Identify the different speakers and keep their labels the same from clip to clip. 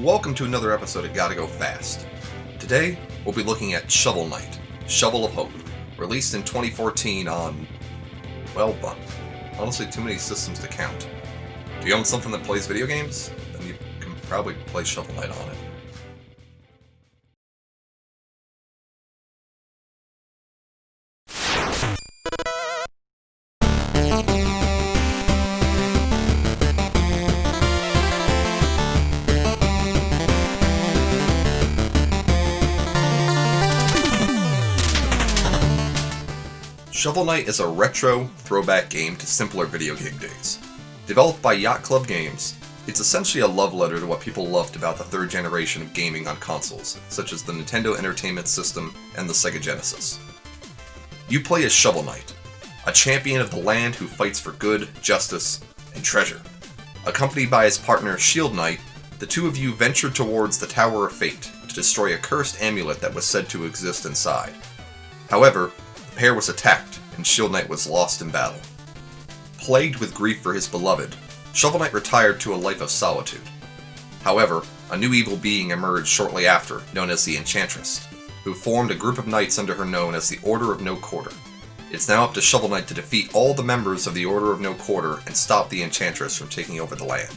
Speaker 1: welcome to another episode of Gotta Go Fast. Today, we'll be looking at Shovel Knight, Shovel of Hope, released in 2014 on, well, honestly too many systems to count. Do you own something that plays video games? Then you can probably play Shovel Knight on it. Shovel Knight is a retro, throwback game to simpler video game days. Developed by Yacht Club Games, it's essentially a love letter to what people loved about the third generation of gaming on consoles, such as the Nintendo Entertainment System and the Sega Genesis. You play as Shovel Knight, a champion of the land who fights for good, justice, and treasure. Accompanied by his partner Shield Knight, the two of you venture towards the Tower of Fate to destroy a cursed amulet that was said to exist inside. However, the pair was attacked, and Shield Knight was lost in battle. Plagued with grief for his beloved, Shovel Knight retired to a life of solitude. However, a new evil being emerged shortly after, known as the Enchantress, who formed a group of knights under her known as the Order of No Quarter. It's now up to Shovel Knight to defeat all the members of the Order of No Quarter and stop the Enchantress from taking over the land.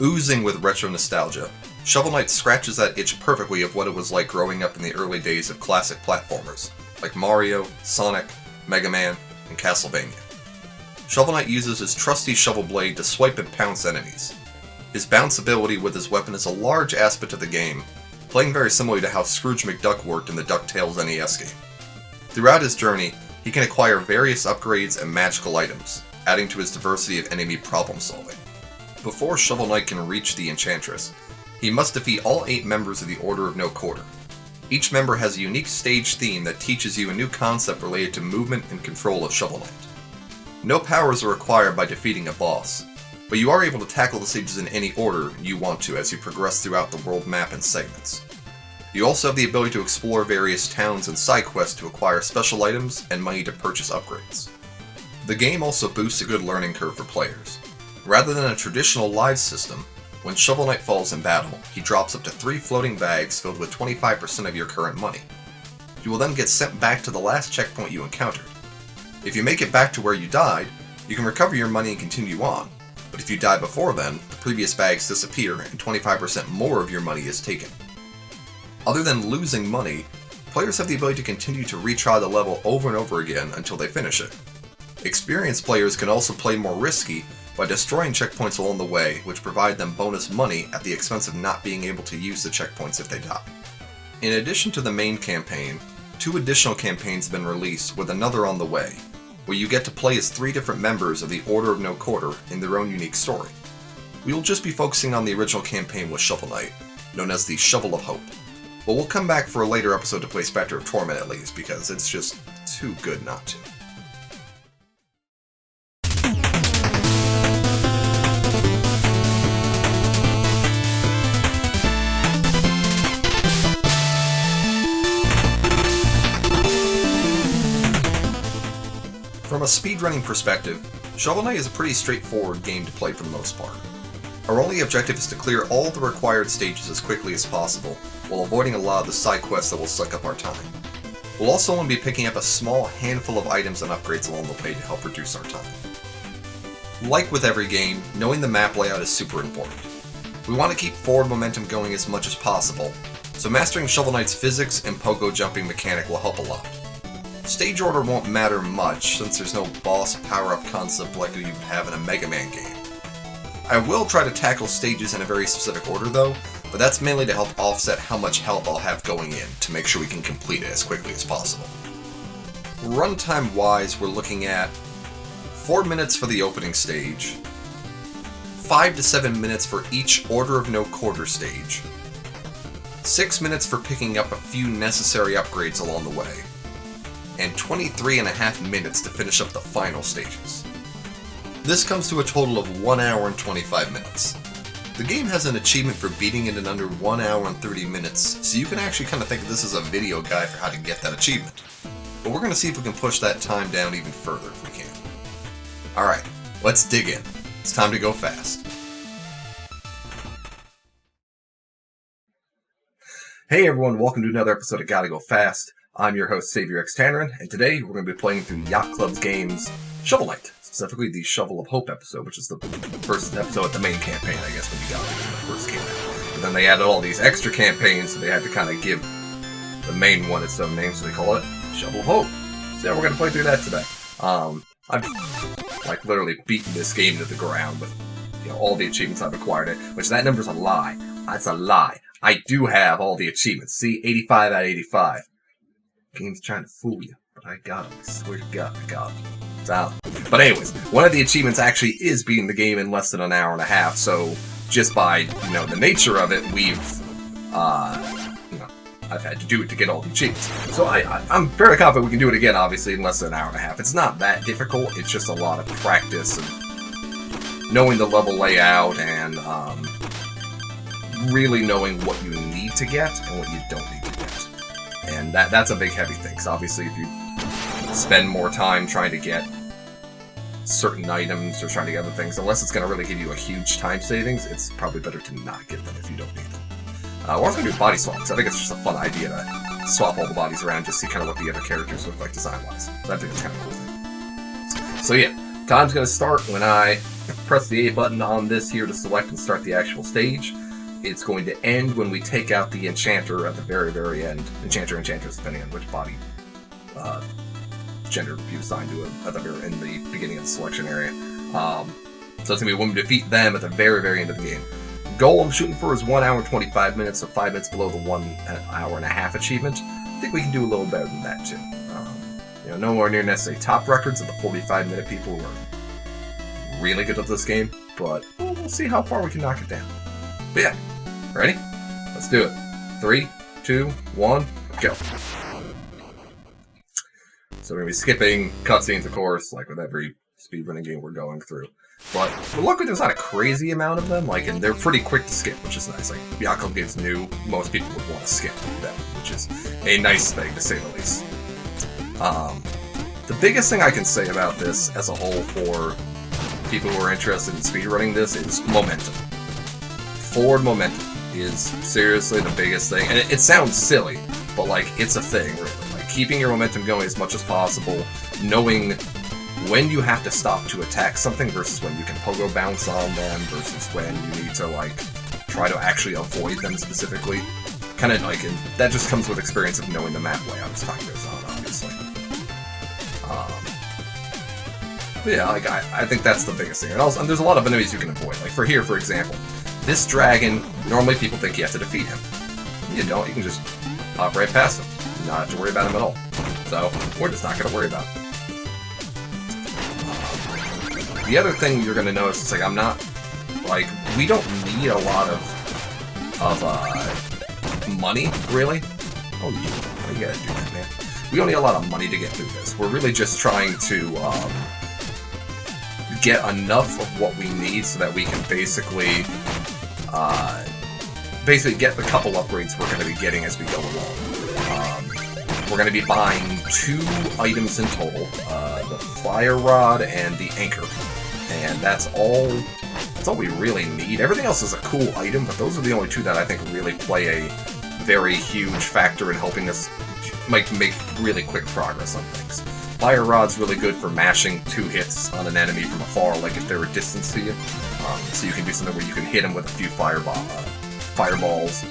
Speaker 1: Oozing with retro nostalgia, Shovel Knight scratches that itch perfectly of what it was like growing up in the early days of classic platformers, like Mario, Sonic, Mega Man, and Castlevania. Shovel Knight uses his trusty shovel blade to swipe and pounce enemies. His bounce ability with his weapon is a large aspect of the game, playing very similarly to how Scrooge McDuck worked in the DuckTales NES game. Throughout his journey, he can acquire various upgrades and magical items, adding to his diversity of enemy problem solving. Before Shovel Knight can reach the Enchantress, he must defeat all 8 members of the Order of No Quarter. Each member has a unique stage theme that teaches you a new concept related to movement and control of Shovel Knight. No powers are required by defeating a boss, but you are able to tackle the stages in any order you want to as you progress throughout the world map in segments. You also have the ability to explore various towns and side quests to acquire special items and money to purchase upgrades. The game also boosts a good learning curve for players. Rather than a traditional live system, when Shovel Knight falls in battle, he drops up to 3 floating bags filled with 25% of your current money. You will then get sent back to the last checkpoint you encountered. If you make it back to where you died, you can recover your money and continue on, but if you die before then, the previous bags disappear and 25% more of your money is taken. Other than losing money, players have the ability to continue to retry the level over and over again until they finish it. Experienced players can also play more risky by destroying checkpoints along the way, which provide them bonus money at the expense of not being able to use the checkpoints if they die. In addition to the main campaign, 2 additional campaigns have been released, with another on the way, where you get to play as 3 different members of the Order of No Quarter in their own unique story. We will just be focusing on the original campaign with Shovel Knight, known as the Shovel of Hope, but we'll come back for a later episode to play Spectre of Torment at least, because it's just too good not to. From a speedrunning perspective, Shovel Knight is a pretty straightforward game to play for the most part. Our only objective is to clear all the required stages as quickly as possible, while avoiding a lot of the side quests that will suck up our time. We'll also only be picking up a small handful of items and upgrades along the way to help reduce our time. Like with every game, knowing the map layout is super important. We want to keep forward momentum going as much as possible, so mastering Shovel Knight's physics and pogo jumping mechanic will help a lot. Stage order won't matter much, since there's no boss power-up concept like you would have in a Mega Man game. I will try to tackle stages in a very specific order though, but that's mainly to help offset how much health I'll have going in, to make sure we can complete it as quickly as possible. Runtime wise, we're looking at 4 minutes for the opening stage, 5 to 7 minutes for each Order of No Quarter stage, 6 minutes for picking up a few necessary upgrades along the way, and 23.5 minutes to finish up the final stages. This comes to a total of 1 hour and 25 minutes. The game has an achievement for beating it in under 1 hour and 30 minutes, so you can actually kind of think of this as a video guide for how to get that achievement. But we're going to see if we can push that time down even further if we can. Alright, let's dig in. It's time to go fast. Hey everyone, welcome to another episode of Gotta Go Fast. I'm your host, Savior X Tannerin, and today we're going to be playing through Yacht Club's games Shovel Knight, specifically the Shovel of Hope episode, which is the first episode of the main campaign, I guess, when you got it when it first came out. But then they added all these extra campaigns, so they had to kind of give the main one its own name, so they call it Shovel of Hope. So yeah, we're going to play through that today. I've literally beaten this game to the ground with all the achievements I've acquired it, which that number's a lie. That's a lie. I do have all the achievements. See, 85 out of 85. Game's trying to fool you, but I got them. I swear to God, I got them. It's out. But anyways, one of the achievements actually is beating the game in less than an hour and a half, so just by, the nature of it, I've had to do it to get all the achievements. So I'm fairly confident we can do it again, obviously, in less than an hour and a half. It's not that difficult, it's just a lot of practice and knowing the level layout and, really knowing what you need to get and what you don't need to get. And that's a big heavy thing, because obviously if you spend more time trying to get certain items or trying to get other things, unless it's going to really give you a huge time savings, it's probably better to not get them if you don't need them. We're also going to do body swap, because I think it's just a fun idea to swap all the bodies around, just see kind of what the other characters look like design-wise. So I think it's kind of a cool thing. So yeah, time's going to start when I press the A button on this here to select and start the actual stage. It's going to end when we take out the Enchanter at the very, very end. Enchanter, Enchantress, depending on which body gender you assign to it in the beginning of the selection area. So it's going to be when we defeat them at the very, very end of the game. Goal I'm shooting for is 1 hour and 25 minutes, so 5 minutes below the 1 hour and a half achievement. I think we can do a little better than that, too. Nowhere near necessarily top records of the 45-minute people who are really good at this game, but we'll see how far we can knock it down. But yeah, ready? Let's do it. 3, 2, 1, go. So we're going to be skipping cutscenes, of course, like with every speedrunning game we're going through. But luckily there's not a crazy amount of them, and they're pretty quick to skip, which is nice. Like, Yacht Club games new, most people would want to skip them, which is a nice thing, to say the least. The biggest thing I can say about this as a whole for people who are interested in speedrunning this is momentum. Forward momentum is seriously the biggest thing, and it sounds silly, but it's a thing, really. Keeping your momentum going as much as possible, knowing when you have to stop to attack something versus when you can pogo bounce on them versus when you need to try to actually avoid them specifically. And that just comes with experience of knowing the map layout as time goes on, obviously. But yeah, I think that's the biggest thing. And there's a lot of enemies you can avoid. For here, for example, this dragon, normally people think you have to defeat him. You don't, you can just hop right past him. You don't have to worry about him at all. So, we're just not going to worry about it. The other thing you're going to notice is, I'm not, we don't need a lot of money, really. Oh, you gotta do that, man. We don't need a lot of money to get through this. We're really just trying to, get enough of what we need so that we can basically get the couple upgrades we're going to be getting as we go along. We're going to be buying 2 items in total, the fire rod and the anchor, and that's all we really need. Everything else is a cool item, but those are the only 2 that I think really play a very huge factor in helping us make really quick progress on things. Fire rod's really good for mashing 2 hits on an enemy from afar, if they're a distance to you. So you can do something where you can hit them with a few fireballs,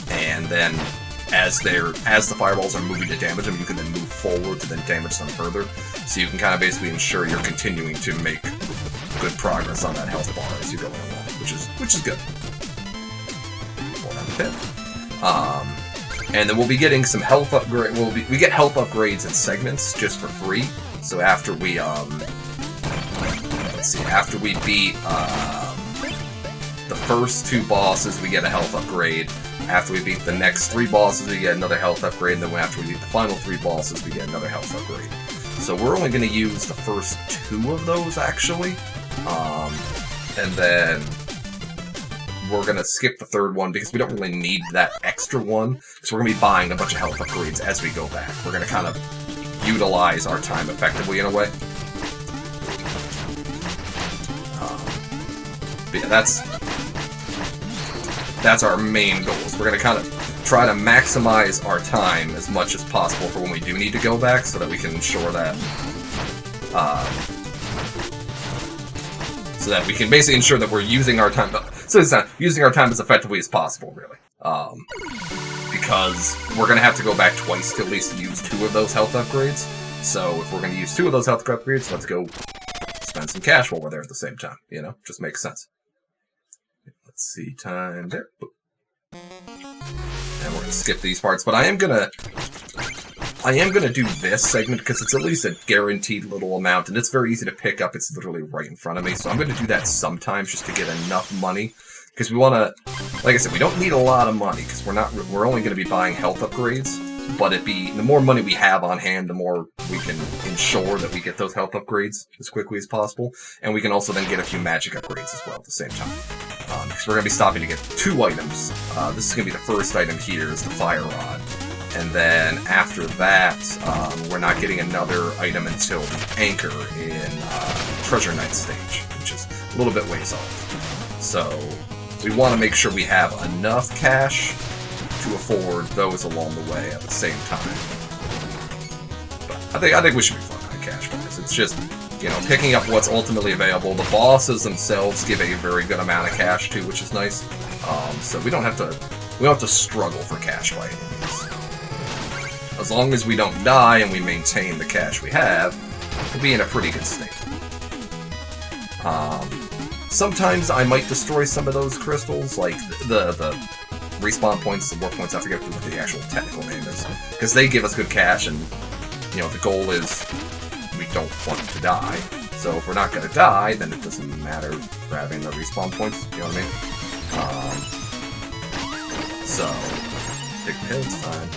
Speaker 1: and then as the fireballs are moving to damage them, you can then move forward to then damage them further. So you can kind of basically ensure you're continuing to make good progress on that health bar as you're going along, which is good. And then we'll be getting some health upgrade. We get health upgrades in segments just for free. So after we after we beat the first 2 bosses, we get a health upgrade. After we beat the next 3 bosses, we get another health upgrade, and then after we beat the final 3 bosses, we get another health upgrade. So we're only going to use the first 2 of those, actually. And then we're going to skip the 3rd one because we don't really need that extra one. So we're going to be buying a bunch of health upgrades as we go back. We're going to kind of utilize our time effectively in a way. But yeah, that's our main goals. We're going to kind of try to maximize our time as much as possible for when we do need to go back, so that we can ensure that, so that we can basically ensure that we're using our time, so it's not using our time as effectively as possible, really. Because we're going to have to go back twice to at least use 2 of those health upgrades. So if we're going to use 2 of those health upgrades, let's go spend some cash while we're there at the same time. You know, just makes sense. Let's see, time there. And we're going to skip these parts, but I am gonna do this segment because it's at least a guaranteed little amount, and it's very easy to pick up. It's literally right in front of me, so I'm gonna do that sometimes just to get enough money. Because we want to, like I said, we don't need a lot of money because we're only going to be buying health upgrades. But the more money we have on hand, the more we can ensure that we get those health upgrades as quickly as possible, and we can also then get a few magic upgrades as well at the same time. Because we're going to be stopping to get 2 items. This is going to be the first item here, is the fire rod, and then after that, we're not getting another item until the anchor in Treasure Knight stage, which is a little bit ways off. So we want to make sure we have enough cash to afford those along the way at the same time. But I think we should be fine on cash-wise. It's just, you know, picking up what's ultimately available. The bosses themselves give a very good amount of cash too, which is nice. So we don't have to struggle for cash by any means. As long as we don't die and we maintain the cash we have, we'll be in a pretty good state. Sometimes I might destroy some of those crystals, like the respawn points, the warp points, I forget what the actual technical name is, because they give us good cash, and, you know, the goal is we don't want to die. So if we're not going to die, then it doesn't matter grabbing the respawn points, you know what I mean? So, big hit's fine.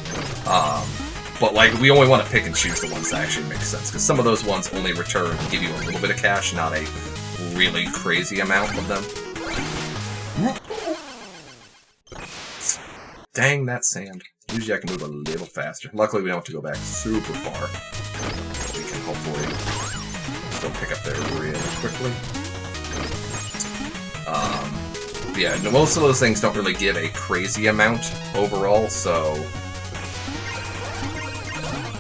Speaker 1: But, like, we only want to pick and choose the ones that actually make sense, because some of those ones only return to give you a little bit of cash, not a really crazy amount of them. Dang, that sand. Usually I can move a little faster. Luckily we don't have to go back super far. So we can hopefully still pick up there really quickly. Yeah, most of those things don't really give a crazy amount overall, so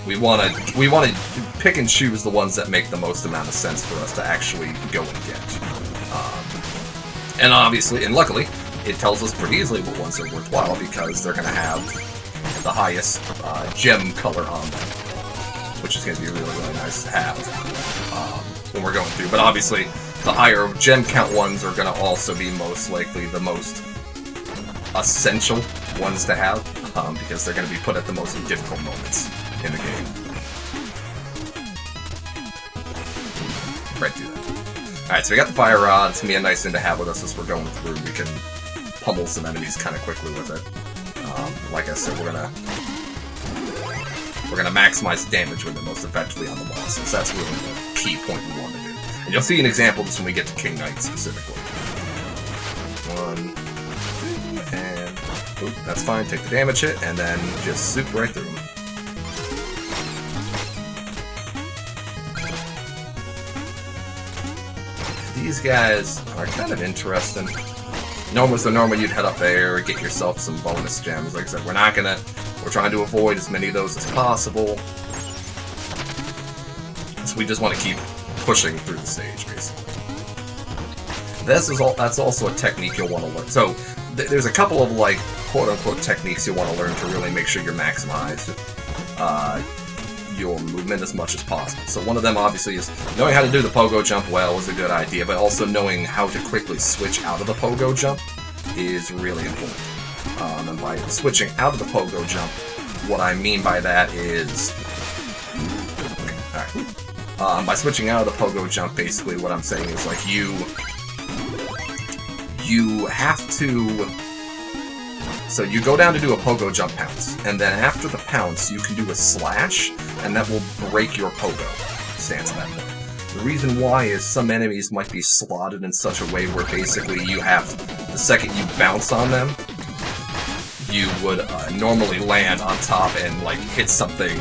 Speaker 1: we want to pick and choose the ones that make the most amount of sense for us to actually go and get. And obviously, and luckily, it tells us pretty easily what ones are worthwhile because they're going to have the highest gem color on them, which is going to be really, really nice to have when we're going through. But obviously, the higher gem count ones are going to also be most likely the most essential ones to have because they're going to be put at the most difficult moments in the game. Right through that. Alright, so we got the fire rod. It's going to be a nice thing to have with us as we're going through. We can pummel some enemies kind of quickly with it. Like I said, we're gonna maximize damage with it most effectively on the bosses. That's really the key point we want to do. And you'll see an example of this when we get to King Knight specifically. 1, 2, and oop, that's fine. Take the damage hit, and then just zoop right through them. These guys are kind of interesting. Normally you'd head up there, get yourself some bonus gems. Like I said, we're trying to avoid as many of those as possible. So we just want to keep pushing through the stage, basically. That's also a technique you'll want to learn. So there's a couple of, like, quote-unquote techniques you'll want to learn to really make sure you're maximized your movement as much as possible. So one of them, obviously, is knowing how to do the pogo jump well is a good idea, but also knowing how to quickly switch out of the pogo jump is really important. And by switching out of the pogo jump, what I mean by that is... Okay, alright. By switching out of the pogo jump, basically what I'm saying is, like, you have to... So you go down to do a pogo jump pounce, and then after the pounce, you can do a slash, and that will break your pogo stance at that point. The reason why is some enemies might be slotted in such a way where basically you have, the second you bounce on them, you would normally land on top and like hit something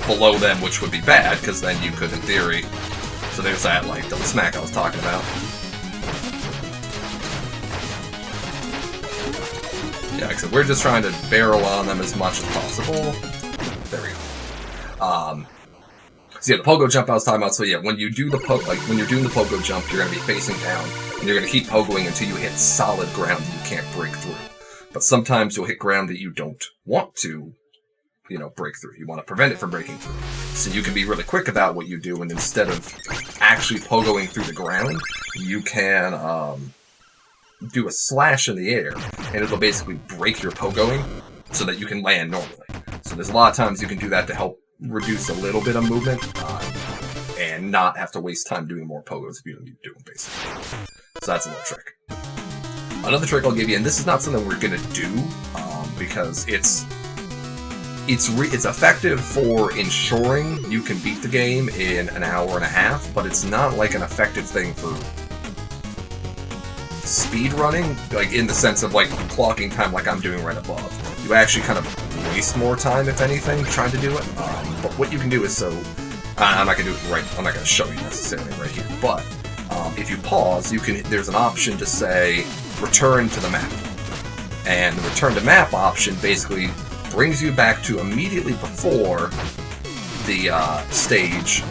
Speaker 1: below them, which would be bad, because then you could, in theory, so there's that like double smack I was talking about. Yeah, except we're just trying to barrel on them as much as possible. There we go. So yeah, the pogo jump I was talking about. So yeah, when you do the when you're doing the pogo jump, you're going to be facing down, and you're going to keep pogoing until you hit solid ground that you can't break through. But sometimes you'll hit ground that you don't want to, you know, break through. You want to prevent it from breaking through. So you can be really quick about what you do, and instead of actually pogoing through the ground, you can do a slash in the air, and it'll basically break your pogoing so that you can land normally. So there's a lot of times you can do that to help reduce a little bit of movement, and not have to waste time doing more pogos if you don't need to do them, basically. So that's a little trick. Another trick I'll give you, and this is not something we're gonna do, because it's effective for ensuring you can beat the game in an hour and a half, but it's not like an effective thing for speed running, like in the sense of like clocking time like I'm doing right above. You actually kind of waste more time, if anything, trying to do it. But what you can do is I'm not gonna do it right. I'm not gonna show you necessarily right here. But if you pause, there's an option to say return to the map, and the return to map option basically brings you back to immediately before the stage,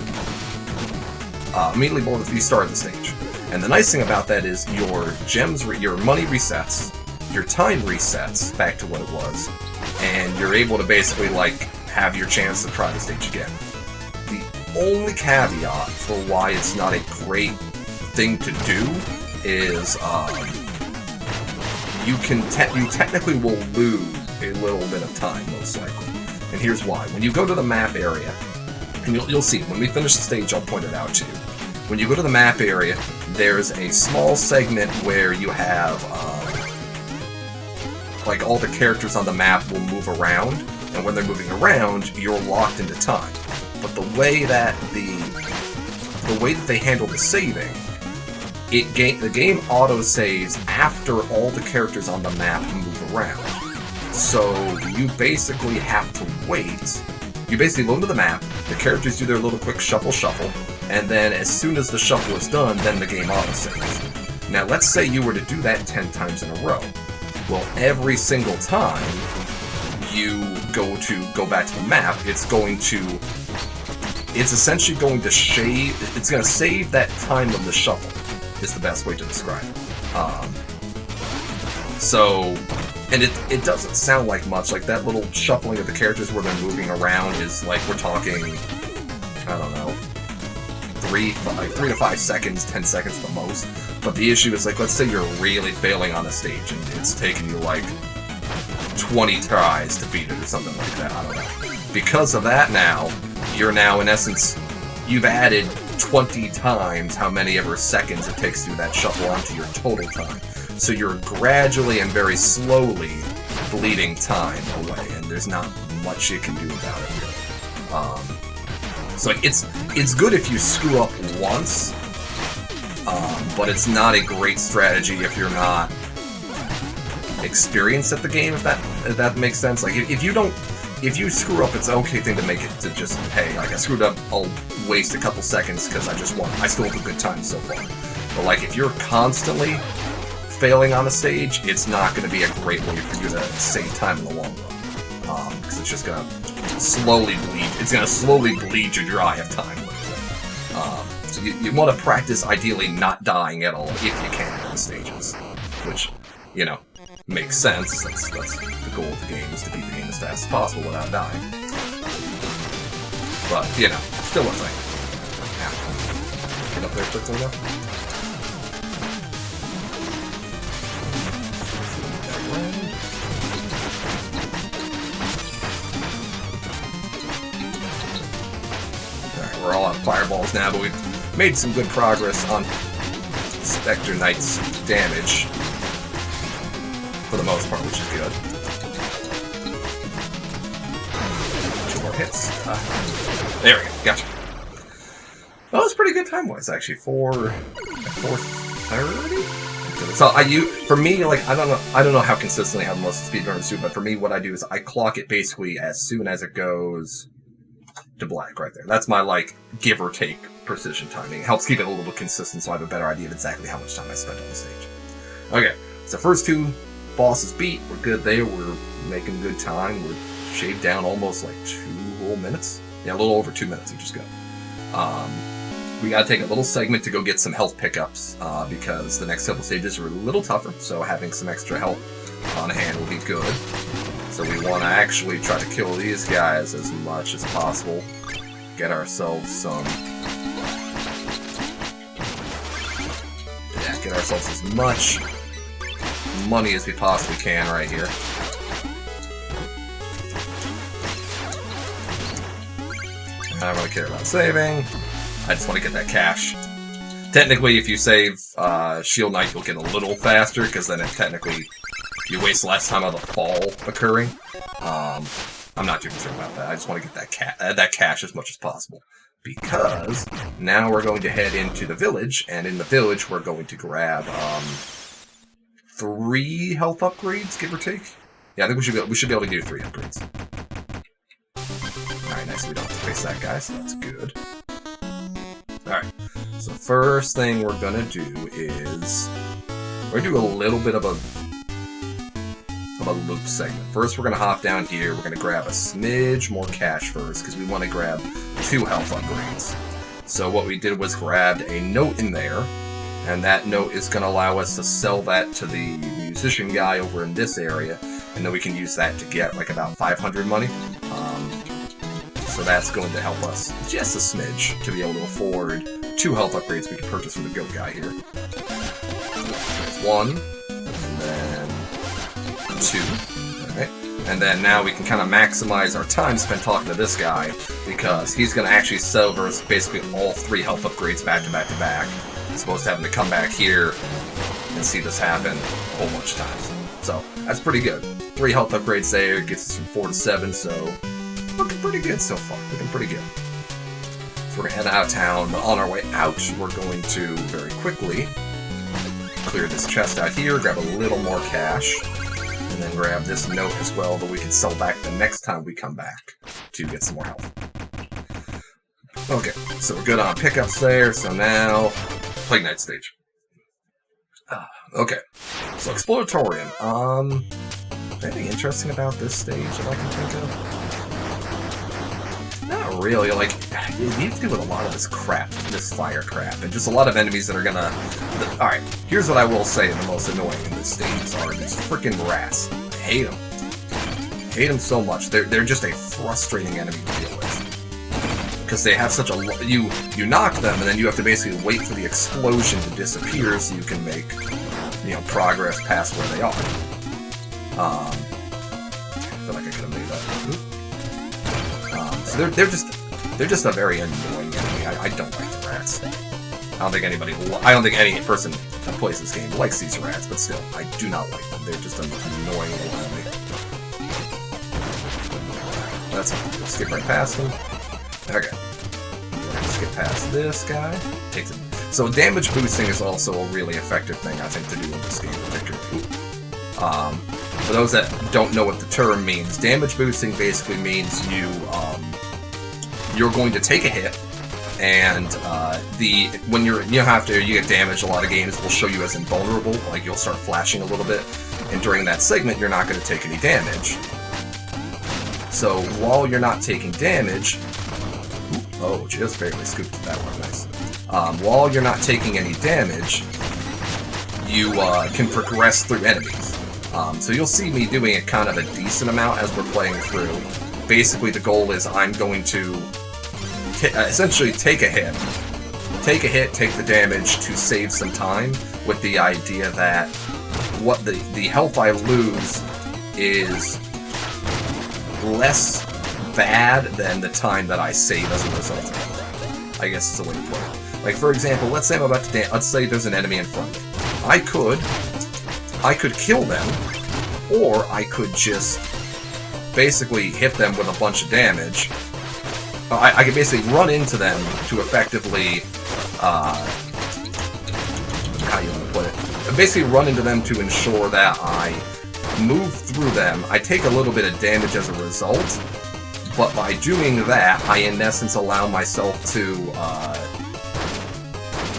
Speaker 1: immediately before the start of the stage. And the nice thing about that is your gems, your money resets, your time resets back to what it was, and you're able to basically like have your chance to try the stage again. The only caveat for why it's not a great thing to do is you technically will lose a little bit of time, most likely. And here's why. When you go to the map area, and you'll see, when we finish the stage, I'll point it out to you. When you go to the map area, there's a small segment where you have, like, all the characters on the map will move around, and when they're moving around, you're locked into time. But the way that they handle the saving, the game auto-saves after all the characters on the map move around. So you basically have to wait. You basically go into the map, the characters do their little quick shuffle, and then as soon as the shuffle is done, then the game auto-saves. Now let's say you were to do that 10 times in a row. Well, every single time you go back to the map, it's essentially going to save that time of the shuffle, is the best way to describe it. And it doesn't sound like much, like that little shuffling of the characters where they're moving around is like, we're talking, I don't know, 3 to 5 seconds, 10 seconds at the most. But the issue is, like, let's say you're really failing on a stage and it's taking you like 20 tries to beat it or something like that, I don't know. Because of that now, you're now, in essence, you've added 20 times how many ever seconds it takes to do that shuffle onto your total time. So you're gradually and very slowly bleeding time away, and there's not much you can do about it, really. So like, it's good if you screw up once, but it's not a great strategy if you're not experienced at the game, if that makes sense. Like, if you screw up, it's an okay thing to make it to just, hey, like, I screwed up, I'll waste a couple seconds because I just won. I still have a good time so far. But like, if you're constantly failing on a stage, it's not going to be a great way for you to save time in the long run. Because it's just going to slowly bleed. It's going to slowly bleed you dry of time, literally. So you want to practice, ideally, not dying at all if you can on the stages. Which, you know, makes sense. That's the goal of the game, is to beat the game as fast as possible without dying. But, you know, still a thing. Yeah. Get up there quickly enough. We're all out of fireballs now, but we've made some good progress on Spectre Knight's damage, for the most part, which is good. 2 more hits. There we go, gotcha. Well, it's pretty good time-wise, actually, for 4:30? So for me, like, I don't know how consistently how most speedrunners do, but for me, what I do is I clock it basically as soon as it goes to black right there. That's my, like, give or take precision timing. It helps keep it a little bit consistent so I have a better idea of exactly how much time I spent on the stage. Okay, so first 2 boss is beat. We're good there. We're making good time. We're shaved down almost like 2 whole minutes. Yeah, a little over 2 minutes, which is good. We gotta take a little segment to go get some health pickups, because the next couple stages are a little tougher, so having some extra health on hand will be good. So we want to actually try to kill these guys as much as possible. Get ourselves some... Yeah, get ourselves as much money as we possibly can right here. I don't really care about saving. I just want to get that cash. Technically, if you save Shield Knight, you'll get a little faster, because then technically you waste less time on the fall occurring. I'm not too concerned about that. I just want to get that cash as much as possible. Because now we're going to head into the village, and in the village we're going to grab 3 health upgrades, give or take. Yeah, I think we should be able to do 3 upgrades. Alright, nice. We don't have to face that guy, so that's good. Alright, so first thing we're gonna do is we're gonna do a little bit of a loop segment. First, we're gonna hop down here. We're gonna grab a smidge more cash first because we want to grab 2 health upgrades. So what we did was grabbed a note in there, and that note is gonna allow us to sell that to the musician guy over in this area, and then we can use that to get like about 500 money. So that's going to help us just a smidge to be able to afford 2 health upgrades we can purchase from the goat guy here. There's 1, and then 2. Alright. And then now we can kind of maximize our time spent talking to this guy, because he's going to actually sell us basically all 3 health upgrades back to back to back, as opposed to having to come back here and see this happen a whole bunch of times. So that's pretty good. 3 health upgrades there, gets us from 4 to 7, so looking pretty good so far. Looking pretty good. So we're going to head out of town, but on our way out, we're going to very quickly clear this chest out here, grab a little more cash, and then grab this note as well that we can sell back the next time we come back to get some more health. Okay, so we're good on pickups there, so now, Plague Knight stage. Okay, so Exploratorium. Anything interesting about this stage that I can think of? Not really. Like, you need to deal with a lot of this crap, this fire crap, and just a lot of enemies that are gonna... Alright, here's what I will say the most annoying in this stage are these freaking rats. I hate them. I hate them so much. They're just a frustrating enemy to deal with. Because they have such a... You knock them, and then you have to basically wait for the explosion to disappear so you can make, you know, progress past where they are. I feel like I could have made that. So they're just a very annoying enemy. I don't like the rats. I don't think any person that plays this game likes these rats, but still, I do not like them. They're just an annoying little enemy. Let's skip right past them. Okay. Skip past this guy. Takes it. So damage boosting is also a really effective thing, I think, to do in this game particularly. For those that don't know what the term means, damage boosting basically means you're going to take a hit, and when you get damaged, a lot of games will show you as invulnerable, like you'll start flashing a little bit, and during that segment you're not going to take any damage. So while you're not taking damage, oh, just barely scooped that one, nice. While you're not taking any damage, you can progress through enemies. So you'll see me doing a kind of a decent amount as we're playing through. Basically, the goal is I'm going to essentially take a hit, take the damage to save some time, with the idea that what the health I lose is less bad than the time that I save as a result of it. I guess is the way to put it. Like, for example, let's say I'm about to let's say there's an enemy in front of me. I could kill them, or I could just basically hit them with a bunch of damage. I could basically run into them to effectively, how you want to put it? Basically run into them to ensure that I move through them. I take a little bit of damage as a result, but by doing that, I in essence allow myself to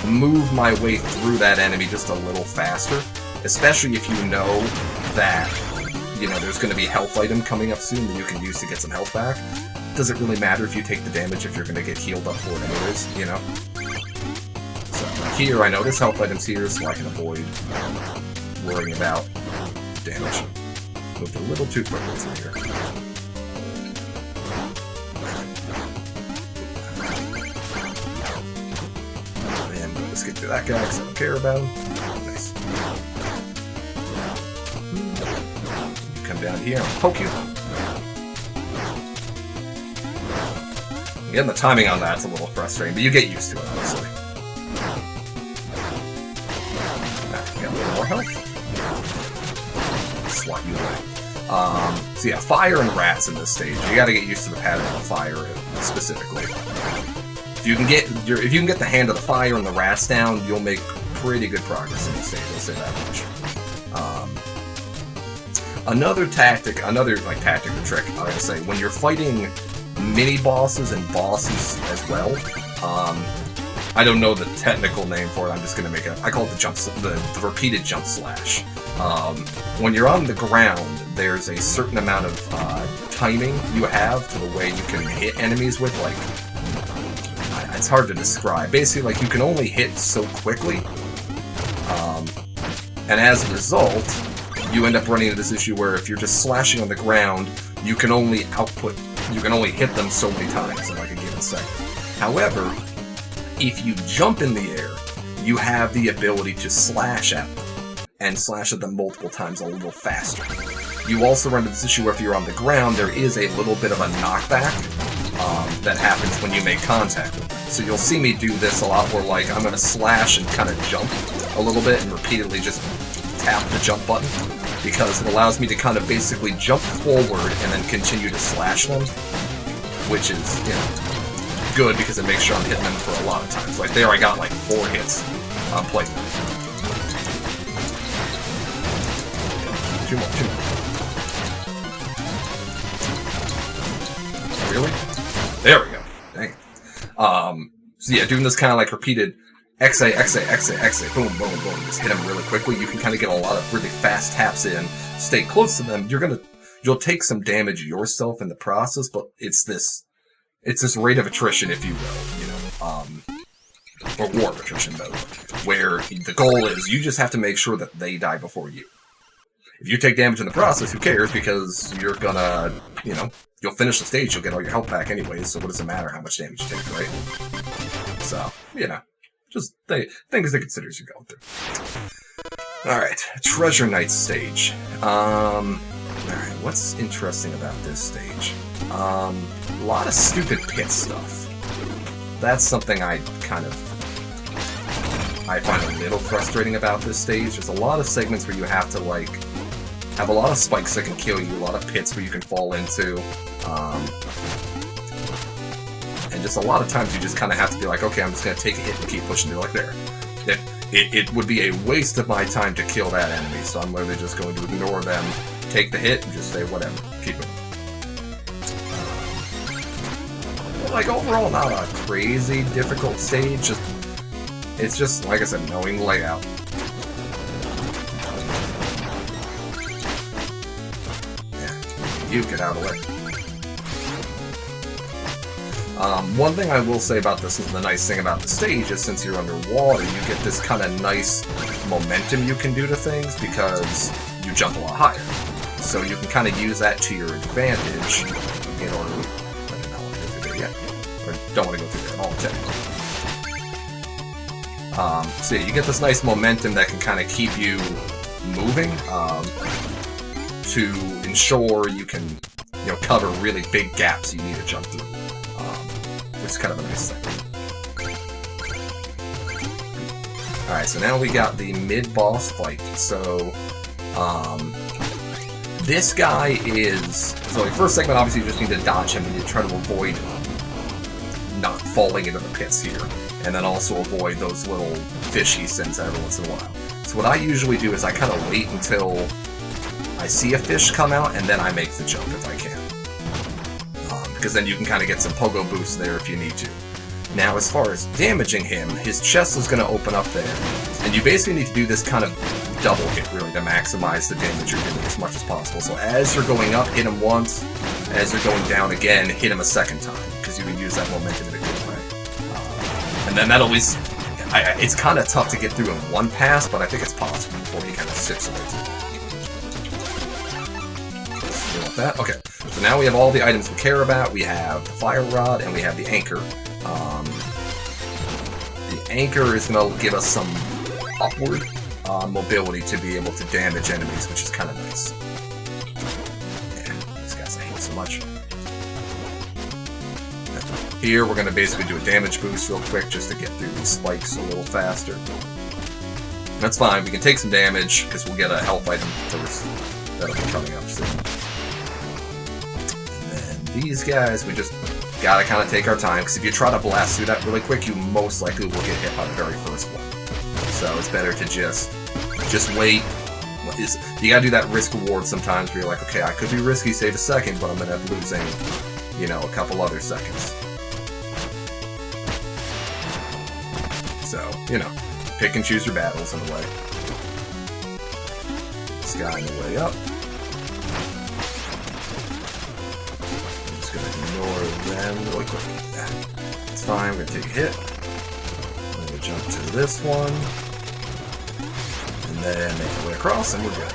Speaker 1: move my way through that enemy just a little faster. Especially if you know that, you know, there's going to be a health item coming up soon that you can use to get some health back. Doesn't really matter if you take the damage if you're going to get healed up for it anyways, you know? So, here, I know there's health items here, so I can avoid worrying about damage. Moved a little too quickly through here. And let's get through that guy because I don't care about him. Nice. You come down here and poke you. Again, the timing on that's a little frustrating, but you get used to it, honestly. Alright, got a little more health. Swat you away. So yeah, fire and rats in this stage. You gotta get used to the pattern of fire specifically. If you can get the hand of the fire and the rats down, you'll make pretty good progress in this stage, I'll say that much. Another tactic or trick, I would say, when you're fighting mini-bosses and bosses as well, I don't know the technical name for it, I'm just gonna make it, I call it the repeated jump slash. When you're on the ground, there's a certain amount of timing you have to the way you can hit enemies with, like, it's hard to describe. Basically, like, you can only hit so quickly, and as a result, you end up running into this issue where if you're just slashing on the ground, you can only hit them so many times in like a given second. However, if you jump in the air, you have the ability to slash at them, and slash at them multiple times a little faster. You also run into this issue where if you're on the ground, there is a little bit of a knockback that happens when you make contact with them. So you'll see me do this a lot where, like, I'm going to slash and kind of jump a little bit and repeatedly just tap the jump button, because it allows me to kind of basically jump forward and then continue to slash them, which is, you know, good because it makes sure I'm hitting them for a lot of times. Like there I got like 4 hits on plate. Two more. Really? There we go. Dang it. So yeah, doing this kind of like repeated XA, boom, boom, boom, just hit them really quickly. You can kind of get a lot of really fast taps in, stay close to them. You'll take some damage yourself in the process, but it's this rate of attrition, if you will, you know, or war of attrition mode, where the goal is you just have to make sure that they die before you. If you take damage in the process, who cares, because you're gonna, you know, you'll finish the stage, you'll get all your health back anyways, so what does it matter how much damage you take, right? So, you know. Just things to consider as you're going through. Alright, Treasure Knight stage. Alright, what's interesting about this stage? A lot of stupid pit stuff. That's something I find a little frustrating about this stage. There's a lot of segments where you have to, like, have a lot of spikes that can kill you, a lot of pits where you can fall into, and just a lot of times you just kind of have to be like, okay, I'm just going to take a hit and keep pushing. You're like, there. It would be a waste of my time to kill that enemy, so I'm literally just going to ignore them, take the hit, and just say, whatever, keep it. Like, overall, not a crazy difficult stage, it's just, like I said, knowing the layout. Yeah, you get out of the way. One thing I will say about this is the nice thing about the stage is since you're underwater, you get this kind of nice momentum you can do to things because you jump a lot higher. So you can kind of use that to your advantage in order to... I don't want to go through there yet. Or don't want to go through there at all, technically. So yeah, you get this nice momentum that can kind of keep you moving to ensure you can, you know, cover really big gaps you need to jump through. Which is kind of a nice thing. Alright, so now we got the mid-boss fight. So, this guy is... So, the first segment, obviously, you just need to dodge him and you try to avoid not falling into the pits here. And then also avoid those little fish he sends every once in a while. So what I usually do is I kind of wait until I see a fish come out, and then I make the jump if I can. Because then you can kind of get some pogo boosts there if you need to. Now, as far as damaging him, his chest is going to open up there. And you basically need to do this kind of double hit, really, to maximize the damage you're doing as much as possible. So as you're going up, hit him once. As you're going down again, hit him a second time, because you can use that momentum in a good way. And then that always... it's kind of tough to get through in one pass, but I think it's possible before he kind of sips away through. Want that? Okay, so now we have all the items we care about. We have the fire rod, and we have the anchor. The anchor is going to give us some upward mobility to be able to damage enemies, which is kind of nice. Yeah, these guys I hate so much. Here, we're going to basically do a damage boost real quick just to get through these spikes a little faster. That's fine, we can take some damage, because we'll get a health item first. That'll be coming up soon. And then these guys, we just gotta kind of take our time, because if you try to blast through that really quick, you most likely will get hit by the very first one. So it's better to just wait. You gotta do that risk-reward sometimes, where you're like, okay, I could be risky, save a second, but I'm gonna end up losing, you know, a couple other seconds. So, you know, pick and choose your battles in a way. This guy on the way up. I'm just gonna ignore them really quick. Yeah, it's fine, we're gonna take a hit. I'm gonna jump to this one. And then make our way across, and we're good.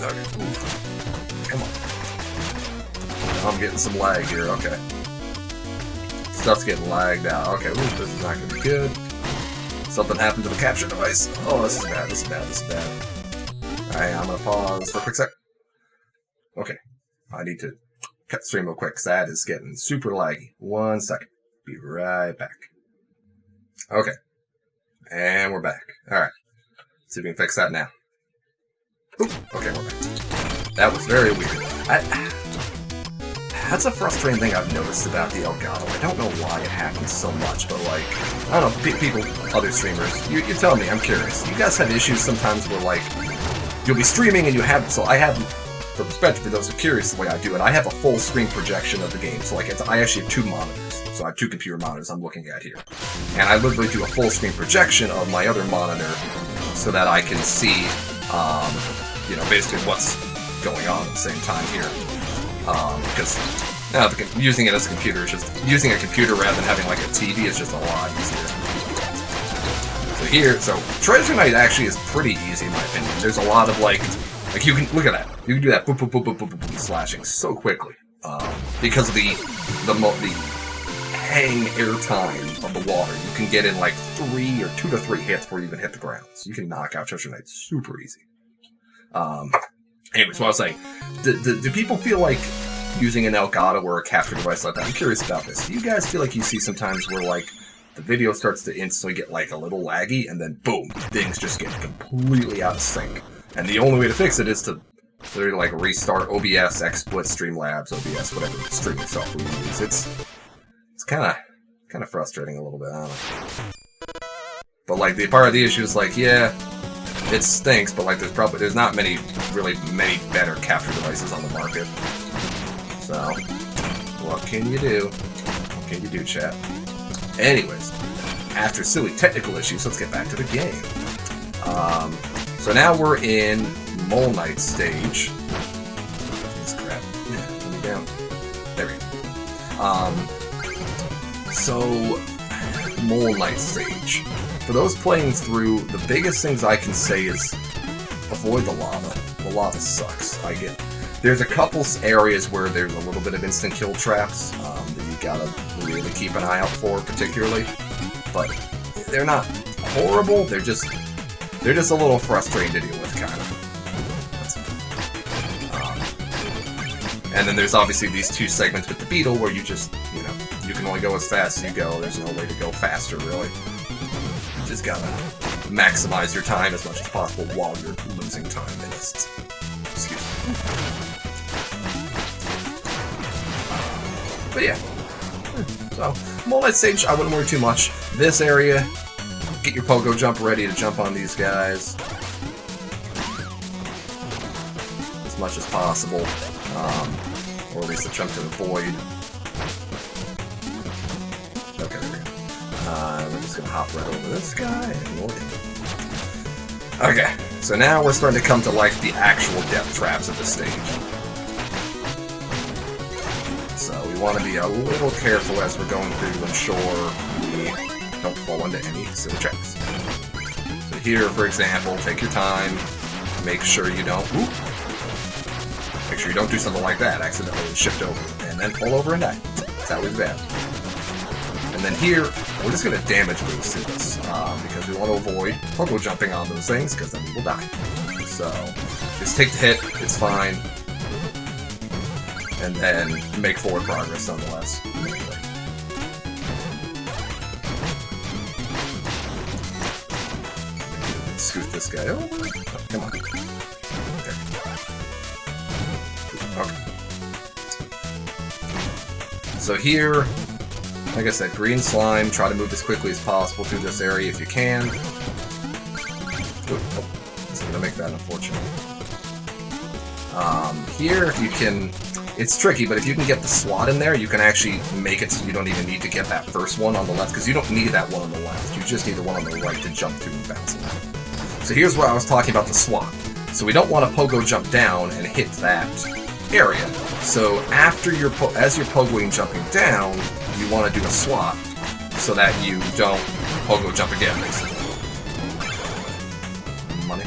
Speaker 1: Okay, ooh. Come on. Now I'm getting some lag here, okay. Stuff's getting lagged out. Okay, ooh, this is not gonna be good. Something happened to the capture device. Oh, this is bad, this is bad, this is bad. Alright, I'm gonna pause for a quick sec. Okay, I need to cut the stream real quick, because that is getting super laggy. 1 second. Be right back. Okay. And we're back. Alright. See if we can fix that now. Oop, okay, we're back. That was very weird. That's a frustrating thing I've noticed about the Elgato. I don't know why it happens so much, but like, I don't know, people, other streamers, you tell me, I'm curious. You guys have issues sometimes where like, you'll be streaming and you have, so I have, for perspective, for those who are curious the way I do it, I have a full screen projection of the game. So like, I actually have 2 monitors. So I have 2 computer monitors I'm looking at here. And I literally do a full screen projection of my other monitor so that I can see, you know, basically what's going on at the same time here. Because using it as a computer is just using a computer rather than having like a TV is just a lot easier. So here, Treasure Knight actually is pretty easy in my opinion. There's a lot of like you can look at that. You can do that boop boop boop boop boop boop, boop slashing so quickly because of the hang air time of the water. You can get in like 2 to 3 hits before you even hit the ground. So you can knock out Treasure Knight super easy. Anyways, what I was saying, do people feel like using an Elgato or a capture device like that? I'm curious about this. Do you guys feel like you see sometimes where, like, the video starts to instantly get, like, a little laggy, and then, boom, things just get completely out of sync? And the only way to fix it is to literally, like, restart OBS, XSplit, Streamlabs, OBS, whatever streaming software you use. It's kind of frustrating a little bit, I don't know. But, like, the part of the issue is, like, yeah, it stinks, but like there's not many better capture devices on the market. So what can you do? What can you do, chat? Anyways, after silly technical issues, let's get back to the game. So now we're in Mole Knight stage. This crap. Yeah, let me down. There we go. So Mole Knight stage. For those playing through, the biggest things I can say is avoid the lava. The lava sucks. There's a couple areas where there's a little bit of instant kill traps that you gotta really keep an eye out for, particularly. But they're not horrible. They're just a little frustrating to deal with, kind of. And then there's obviously these 2 segments with the beetle where you just, you know, you can only go as fast as you go. There's no way to go faster, really. Just gotta maximize your time as much as possible while you're losing time in this. Excuse me. But yeah. So, Mole Knight stage, I wouldn't worry too much. This area, get your pogo jump ready to jump on these guys as much as possible. Or at least to jump to the void. Okay, there we go. We're just gonna hop right over this guy and we'll hit him. Okay, so now we're starting to come to like the actual death traps of the stage. So we want to be a little careful as we're going through to ensure we don't fall into any silly traps. So here, for example, take your time, make sure you don't do something like that, accidentally shift over, and then fall over and die. That's always bad. And then here, we're just going to damage boost through this, because we want to avoid pogo jumping on those things, because then we will die. So, just take the hit, it's fine, and then make forward progress nonetheless. Scoot this guy over. Oh, come on. Okay. So here, like I said, green slime, try to move as quickly as possible through this area if you can. Oh, it's going to make that unfortunate. Here, if you can, it's tricky, but if you can get the SWAT in there, you can actually make it so you don't even need to get that first one on the left, because you don't need that one on the left. You just need the one on the right to jump to and bounce it out. So here's where I was talking about the SWAT. So we don't want to pogo jump down and hit that area. So after as you're pogoing jumping down, you want to do a SWAT so that you don't pogo jump again, basically. Money.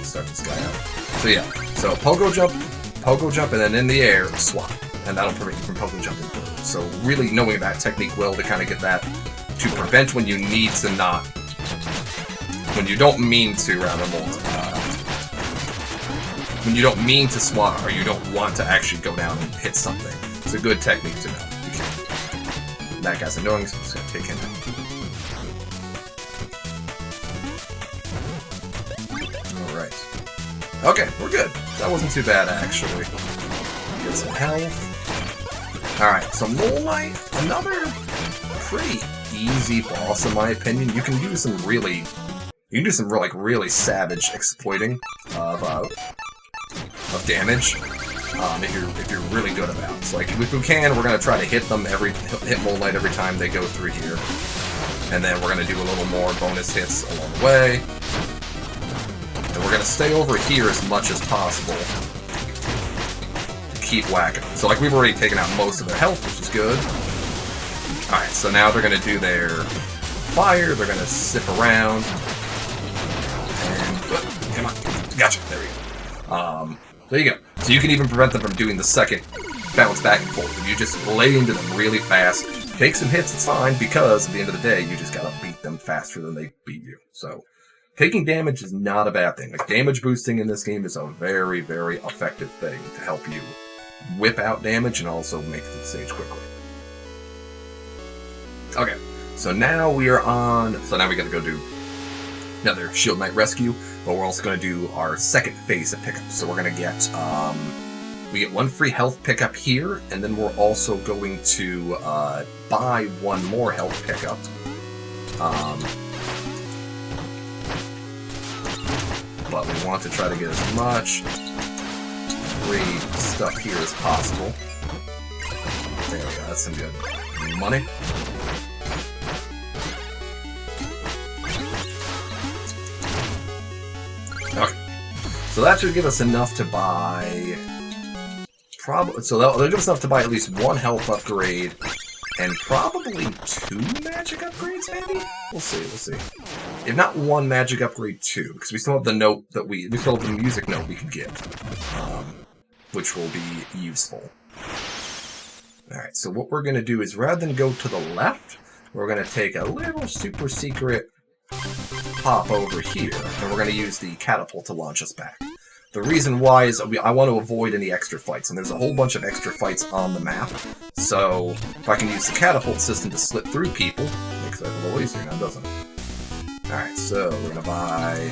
Speaker 1: Start this guy out. So yeah, so pogo jump, and then in the air, SWAT. And that'll prevent you from pogo jumping further. So really knowing that technique well to kind of get that to prevent when you need to not, when you don't mean to, rather more. When you don't mean to SWAT or you don't want to actually go down and hit something. It's a good technique to know. That guy's annoying, so I'm just going to take him out. Alright. Okay, we're good. That wasn't too bad, actually. Get some health. Alright, so Mole Knight, another pretty easy boss in my opinion. You can do some really really savage exploiting of damage. If you're really good about it. So like if we can, we're gonna try to hit Mole Knight every time they go through here. And then we're gonna do a little more bonus hits along the way. And we're gonna stay over here as much as possible to keep whacking. So like we've already taken out most of their health, which is good. Alright, so now they're gonna do their fire, they're gonna zip around. And come on. Gotcha, there we go. There you go. So you can even prevent them from doing the second bounce back and forth. If you just lay into them really fast, take some hits, it's fine, because at the end of the day, you just gotta beat them faster than they beat you. So, taking damage is not a bad thing. Like, damage boosting in this game is a very, very effective thing to help you whip out damage and also make it to the stage quickly. Okay, so now we are on... So now we gotta go do another Shield Knight rescue, but we're also going to do our second phase of pickups. So we're going to get, we get one free health pickup here, and then we're also going to buy one more health pickup. But we want to try to get as much free stuff here as possible. There we go, that's some good money. Okay, so that should give us enough to buy. So that'll give us enough to buy at least one health upgrade and probably 2 magic upgrades, maybe. We'll see. If not one magic upgrade, 2, because we still have the note that we still have the music note we can get, which will be useful. All right, so what we're gonna do is rather than go to the left, we're gonna take a little super secret hop over here, and we're going to use the catapult to launch us back. The reason why is I want to avoid any extra fights, and there's a whole bunch of extra fights on the map, so if I can use the catapult system to slip through people, it makes life a little easier now, doesn't it? Alright, so we're going to buy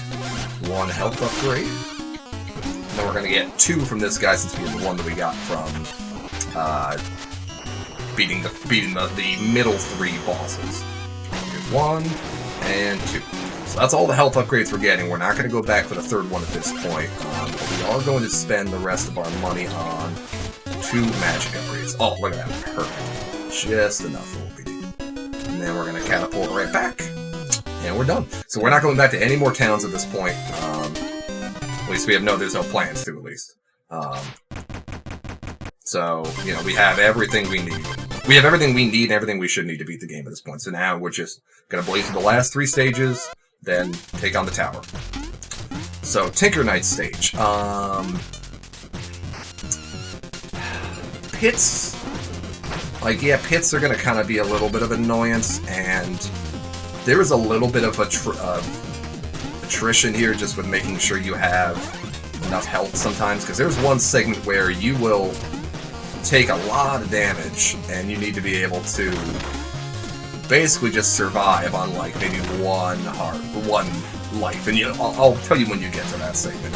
Speaker 1: one health upgrade, and then we're going to get 2 from this guy since we have the one that we got from beating the middle 3 bosses. Here's 1. And 2. So that's all the health upgrades we're getting. We're not going to go back for the third one at this point. But we are going to spend the rest of our money on 2 magic upgrades. Oh, look at that. Perfect. Just enough for what we need. And then we're going to catapult right back. And we're done. So we're not going back to any more towns at this point. At least we have there's no plans to, at least. So, you know, we have everything we need. We have everything we need and everything we should need to beat the game at this point. So now we're just going to blaze through the last 3 stages, then take on the tower. So, Tinker Knight stage. Pits. Like, yeah, pits are going to kind of be a little bit of annoyance, and there is a little bit of attrition here just with making sure you have enough health sometimes, because there's one segment where you will take a lot of damage, and you need to be able to basically just survive on, like, maybe one life. And I'll tell you when you get to that segment.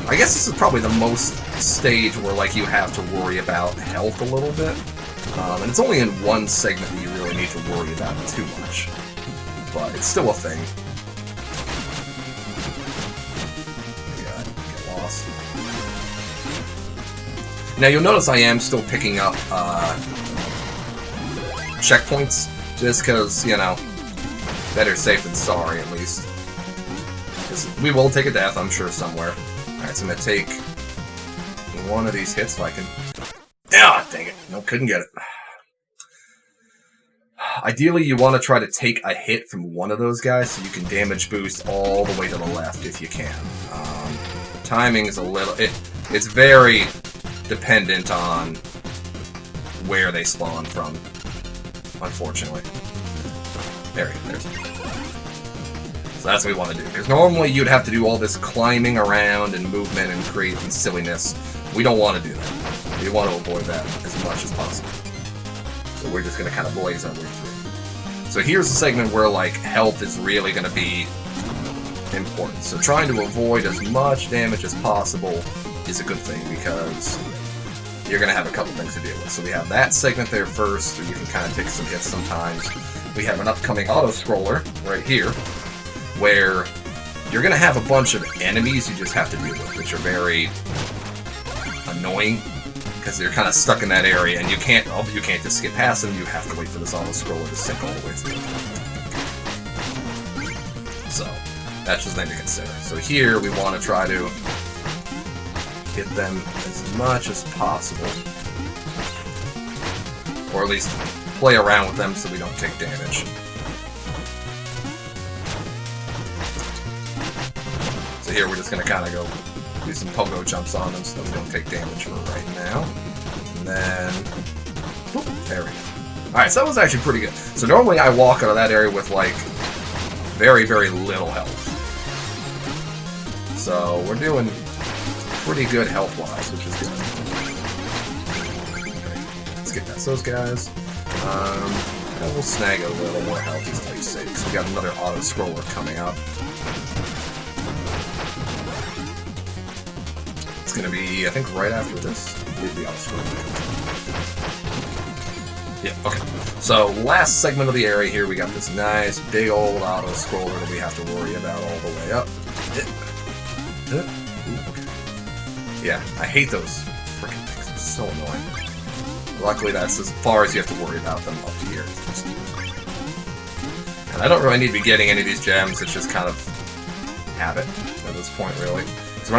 Speaker 1: I guess this is probably the most stage where, like, you have to worry about health a little bit. And it's only in one segment that you really need to worry about it too much. But it's still a thing. Get lost. Now you'll notice I am still picking up checkpoints, just because, you know, better safe than sorry, at least. We will take a death, I'm sure, somewhere. Alright, so I'm gonna take one of these hits if I can. Ah, dang it. Nope, couldn't get it. Ideally, you want to try to take a hit from one of those guys so you can damage boost all the way to the left if you can. Timing is a little... It's very dependent on where they spawn from, unfortunately. There's it. So that's what we want to do, because normally you'd have to do all this climbing around and movement and creating silliness. We don't want to do that. We want to avoid that as much as possible. So we're just going to kind of blaze our way through. So here's the segment where, like, health is really going to be important. So trying to avoid as much damage as possible is a good thing, because you're going to have a couple things to deal with. So we have that segment there first, where you can kind of take some hits sometimes. We have an upcoming auto-scroller right here, where you're going to have a bunch of enemies you just have to deal with, which are very annoying, because they're kind of stuck in that area, and you can't just skip past them, you have to wait for this auto-scroller to sync all the way through. So, that's just something to consider. So here, we want to try to hit them as much as possible, or at least play around with them so we don't take damage. So here we're just going to kind of go do some pogo jumps on them so we don't take damage for right now. And then... Whoop, there we go. Alright, so that was actually pretty good. So normally I walk out of that area with, like, very, very little health. So we're doing pretty good health-wise, which is good. Okay, let's get past those guys. And we'll snag a little more health just to be safe, because we got another auto-scroller coming up. It's going to be, I think, right after this. Leave the auto-scroller. Yeah, okay. So, last segment of the area here, we got this nice, big old auto-scroller that we have to worry about all the way up. Okay. Yeah, I hate those freaking things. They're so annoying. Luckily, that's as far as you have to worry about them up here. And I don't really need to be getting any of these gems. It's just kind of habit at this point, really. Because we're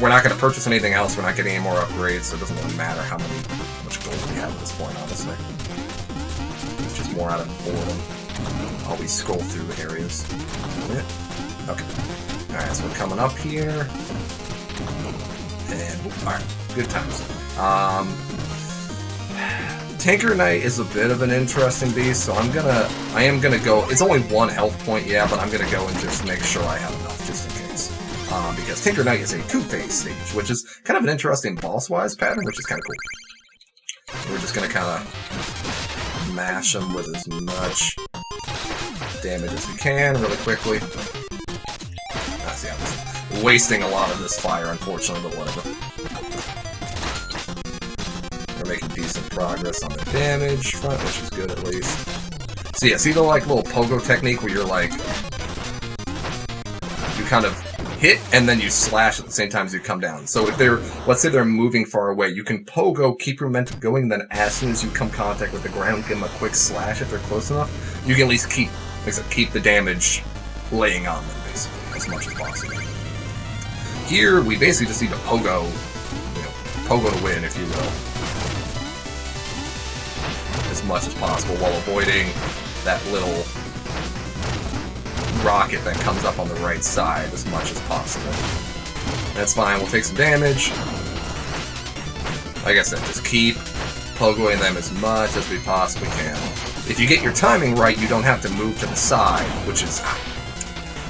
Speaker 1: not going to purchase anything else. We're not getting any more upgrades, so it doesn't really matter how much gold we have at this point, honestly. It's just more out of boredom while we scroll through the areas. Okay. Alright, so we're coming up here. And, alright, good times. Tinker Knight is a bit of an interesting beast, so I am gonna go, it's only one health point, yeah, but I'm gonna go and just make sure I have enough, just in case. Because Tinker Knight is a two-phase stage, which is kind of an interesting boss-wise pattern, which is kind of cool. We're just gonna kind of mash them with as much damage as we can, really quickly. See, I'm wasting a lot of this fire, unfortunately, but whatever. We're making decent progress on the damage front, which is good at least. So yeah, see the like little pogo technique where you're like, you kind of hit and then you slash at the same time as you come down. So if they're, let's say they're moving far away, you can pogo, keep your momentum going, and then as soon as you come contact with the ground, give them a quick slash if they're close enough. You can at least keep, like I said, keep the damage laying on them, basically, as much as possible. Here, we basically just need to pogo, you know, pogo to win, if you will, as much as possible while avoiding that little rocket that comes up on the right side as much as possible. That's fine, we'll take some damage. Like I said, just keep pogoing them as much as we possibly can. If you get your timing right, you don't have to move to the side, which is...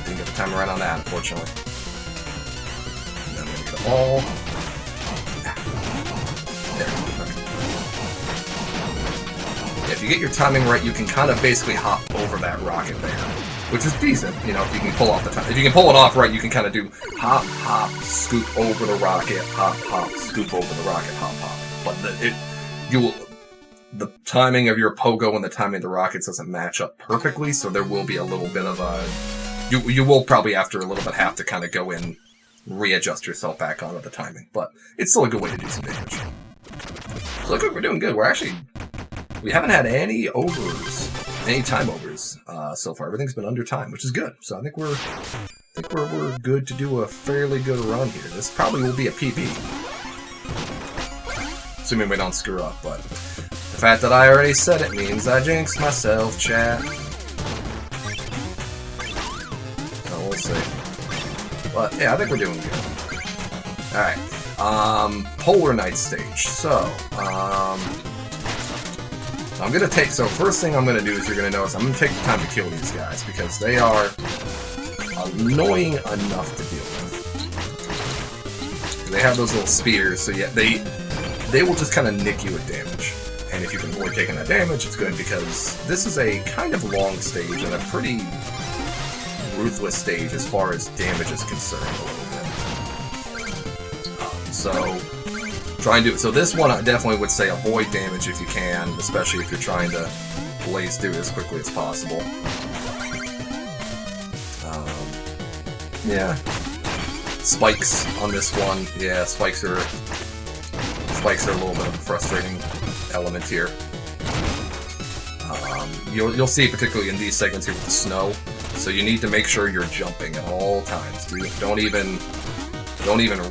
Speaker 1: didn't get the timing right on that, unfortunately. And then we get them all. There. Okay. If you get your timing right, you can kind of basically hop over that rocket there, which is decent, you know, if you can pull off the time. If you can pull it off right, you can kind of do hop, hop, scoop over the rocket, hop, hop, scoop over the rocket, hop, hop. But the timing of your pogo and the timing of the rockets doesn't match up perfectly, so there will be a little bit of a... You will probably, after a little bit, have to kind of go in, readjust yourself back onto the timing. But it's still a good way to do some damage. So look like we're doing good. We're actually... We haven't had any overs, any time overs so far. Everything's been under time, which is good. So I think we're good to do a fairly good run here. This probably will be a PB, assuming we don't screw up. But the fact that I already said it means I jinxed myself, chat. So we'll see. But yeah, I think we're doing good. All right, Polar Night stage. So I'm going to take, so first thing I'm going to do is you're going to notice I'm going to take the time to kill these guys because they are annoying enough to deal with. They have those little spears, so yeah, they will just kind of nick you with damage. And if you can avoid taking that damage, it's good because this is a kind of long stage and a pretty ruthless stage as far as damage is concerned a little bit. So this one I definitely would say avoid damage if you can, especially if you're trying to blaze through as quickly as possible. Yeah. Spikes on this one. Yeah, spikes are a little bit of a frustrating element here. You'll see particularly in these segments here with the snow. So you need to make sure you're jumping at all times. Don't even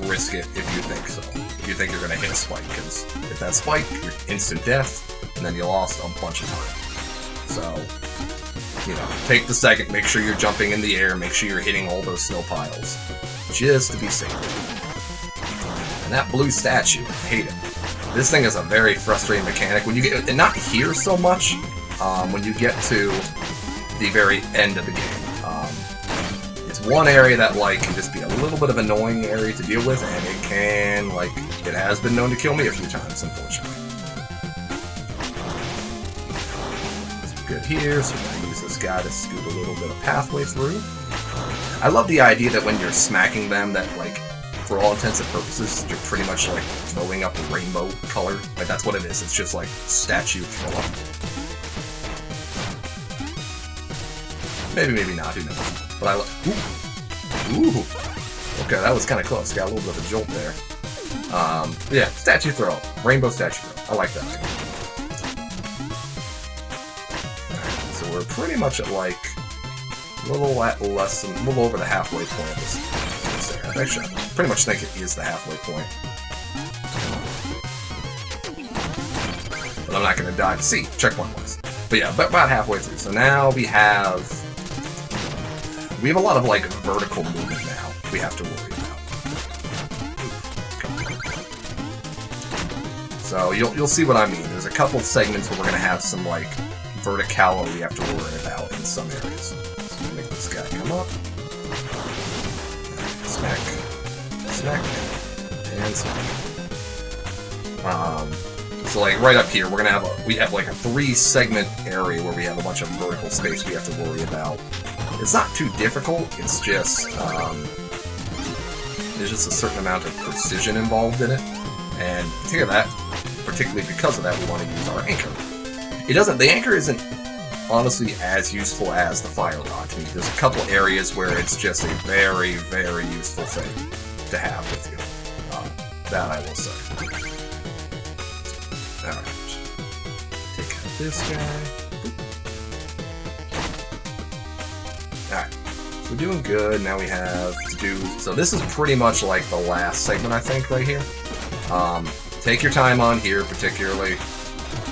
Speaker 1: risk it if you think so. If you think you're going to hit a spike, because if that spike, you're instant death, and then you lost a bunch of time. So, you know, take the second, make sure you're jumping in the air, make sure you're hitting all those snow piles, just to be safe. And that blue statue, I hate it. This thing is a very frustrating mechanic. When you get, and not here so much, when you get to the very end of the game. It's one area that, like, can just be a little bit of an annoying area to deal with, and it can, like, it has been known to kill me a few times, unfortunately. So good here, so we're going to use this guy to scoot a little bit of pathway through. I love the idea that when you're smacking them, that, like, for all intents and purposes, you're pretty much, like, throwing up a rainbow color. Like, that's what it is. It's just, like, statue throw up. Maybe, maybe not. Who knows? But I ooh. Okay, that was kind of close. Got a little bit of a jolt there. Yeah, statue throw. Rainbow statue throw. I like that idea. Alright, so we're pretty much at, like, a little over the halfway point of this area. Actually, I pretty much think it is the halfway point. But I'm not going to die. See, checkpoint was. But yeah, about halfway through. So now we have a lot of, like, vertical movement now we have to worry about. So you'll see what I mean. There's a couple segments where we're going to have some, like, verticality we have to worry about in some areas. So I'm going to make this guy come up. Smack. Smack. And smack. So, like, right up here, we're going to have we have, like, a 3-segment area where we have a bunch of vertical space we have to worry about. It's not too difficult, it's just, there's just a certain amount of precision involved in it, and particularly because of that, we want to use our anchor. The anchor isn't honestly as useful as the fire rod to me. There's a couple areas where it's just a very, very useful thing to have with you. That I will say. Alright. Take out this guy. Alright. So we're doing good. Now we have to do... So this is pretty much like the last segment, I think, right here. Take your time on here, particularly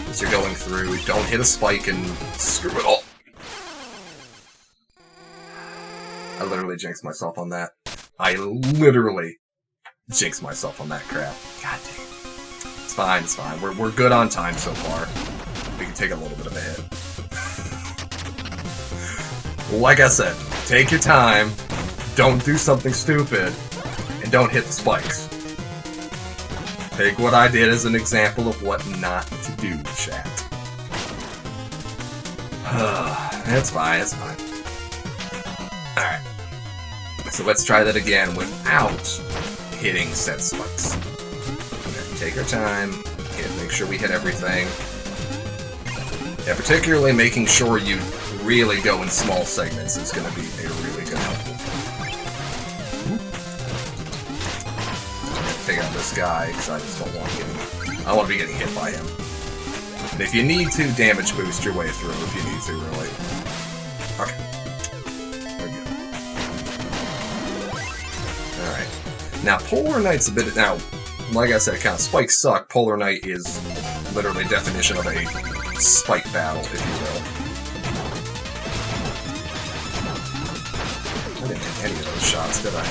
Speaker 1: as you're going through. Don't hit a spike and screw it all. I literally jinxed myself on that. I literally jinxed myself on that crap. God dang. It's fine, it's fine. We're good on time so far. We can take a little bit of a hit. Like I said, take your time, don't do something stupid, and don't hit the spikes. Take what I did as an example of what not to do, chat. It's fine, it's fine. Alright. So let's try that again without hitting said spikes. Okay, take our time, make sure we hit everything. Yeah, particularly making sure you really go in small segments is going to be a really good help. Take out this guy, because I just don't want I want to be getting hit by him. And if you need to, damage boost your way through if you need to, really. Okay. There we go. Alright. Now, Polar Knight's a bit... Now, like I said, kind of spikes suck. Polar Knight is literally definition of a spike battle, if you will. I didn't hit any of those shots, did I?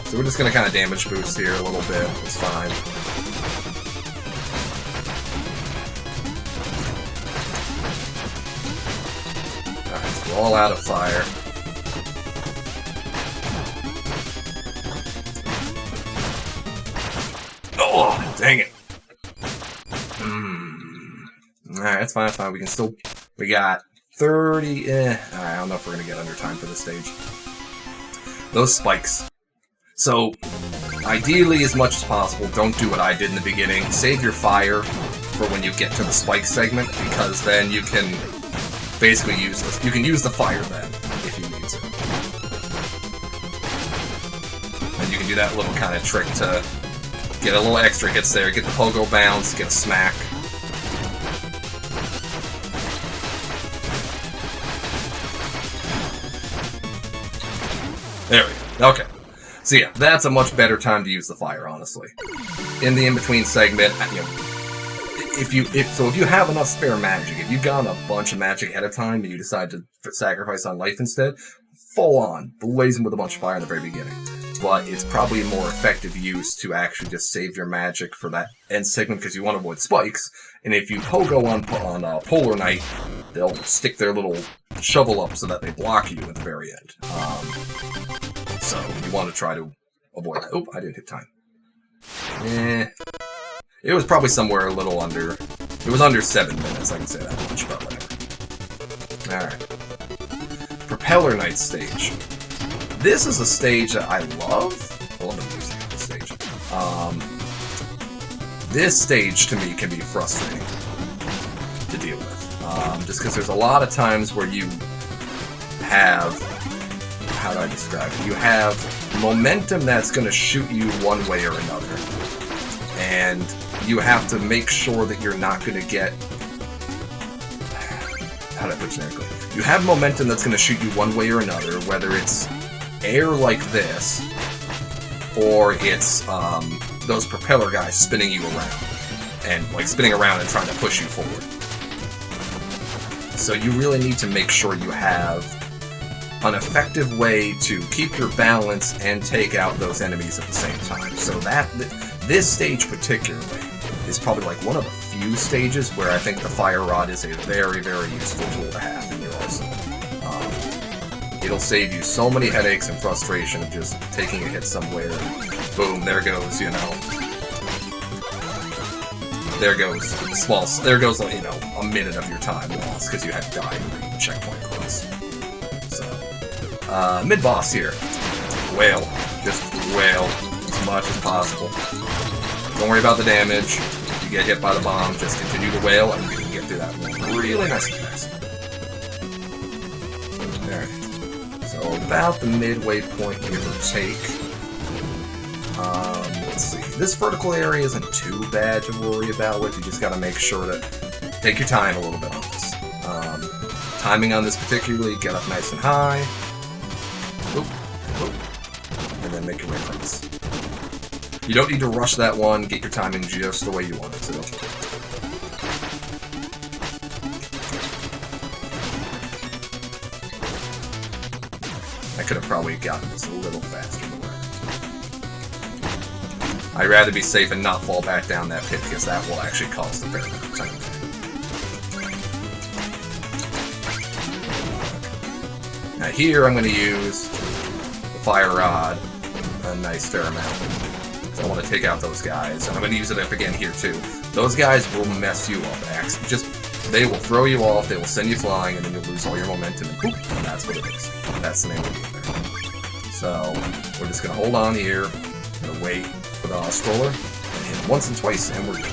Speaker 1: So we're just going to kind of damage boost here a little bit. It's fine. Alright, so we're all out of fire. Oh, dang it. Alright, that's fine, that's fine. We can still... We got 30... Alright, I don't know if we're going to get under time for this stage. Those spikes. So, ideally, as much as possible, don't do what I did in the beginning. Save your fire for when you get to the spike segment, because then you can basically use the... You can use the fire then, if you need to. And you can do that little kind of trick to get a little extra hits there, get the pogo bounce, get a smack. There we go. Okay. So yeah, that's a much better time to use the fire, honestly. In the in-between segment, you know, if you have enough spare magic, if you've gotten a bunch of magic ahead of time and you decide to sacrifice on life instead, full on, blazing with a bunch of fire in the very beginning. But it's probably a more effective use to actually just save your magic for that end segment because you want to avoid spikes. And if you pogo on Polar Knight, they'll stick their little shovel up so that they block you at the very end. So you want to try to avoid that. Oh, I didn't hit time. It was probably somewhere a little under... It was under 7 minutes, I can say that much, but whatever. Alright. Propeller Knight stage. This is a stage that I love. I love the music of the stage. This stage, to me, can be frustrating to deal with. Just because there's a lot of times where you have... How do I describe it? You have momentum that's going to shoot you one way or another. And you have to make sure that you're not going to get... How do I put it generically? You have momentum that's going to shoot you one way or another, whether it's air like this, or it's those propeller guys spinning you around. And, like, spinning around and trying to push you forward. So you really need to make sure you have an effective way to keep your balance and take out those enemies at the same time. So this stage particularly is probably like one of the few stages where I think the fire rod is a very, very useful tool to have in your arsenal. It'll save you so many headaches and frustration of just taking a hit somewhere and boom, there goes, you know. There goes you know, a minute of your time lost because you had to die and bring the checkpoint close. Mid-boss here. Wail. Just wail as much as possible. Don't worry about the damage. you get hit by the bomb, just continue to wail, and you can get through that really nice and fast. Alright. So about the midway point, give or take. Let's see. This vertical area isn't too bad to worry about with. You just gotta make sure to take your time a little bit on this. Timing on this particularly, get up nice and high. Oop, oop. And then make your way across. You don't need to rush that one, get your timing just the way you want it to. I could have probably gotten this a little faster. I'd rather be safe and not fall back down that pit, because that will actually cost a fair amount of time. Now here I'm going to use the fire rod a nice fair amount. So I want to take out those guys, and I'm going to use it up again here too. Those guys will mess you up. They will throw you off, they will send you flying, and then you'll lose all your momentum, and poof, and that's what it is. That's the name of the game there. So we're just going to hold on here, going to wait for the stroller, and hit once and twice, and we're good.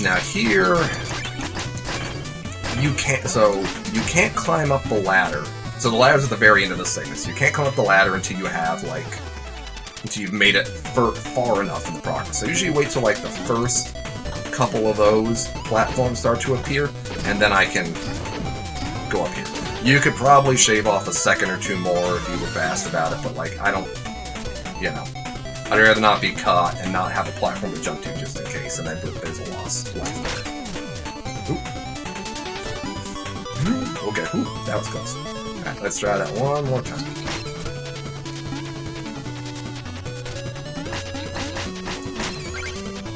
Speaker 1: Now here, you can't climb up the ladder. So the ladder's at the very end of the segment. So you can't climb up the ladder until you have until you've made it far enough in the progress. So usually you wait till like the first couple of those platforms start to appear, and then I can go up here. You could probably shave off a second or two more if you were fast about it, but like I don't, I'd rather not be caught and not have a platform to jump to just in case, and then there's a loss left there. Okay, that was close. Alright, let's try that one more time.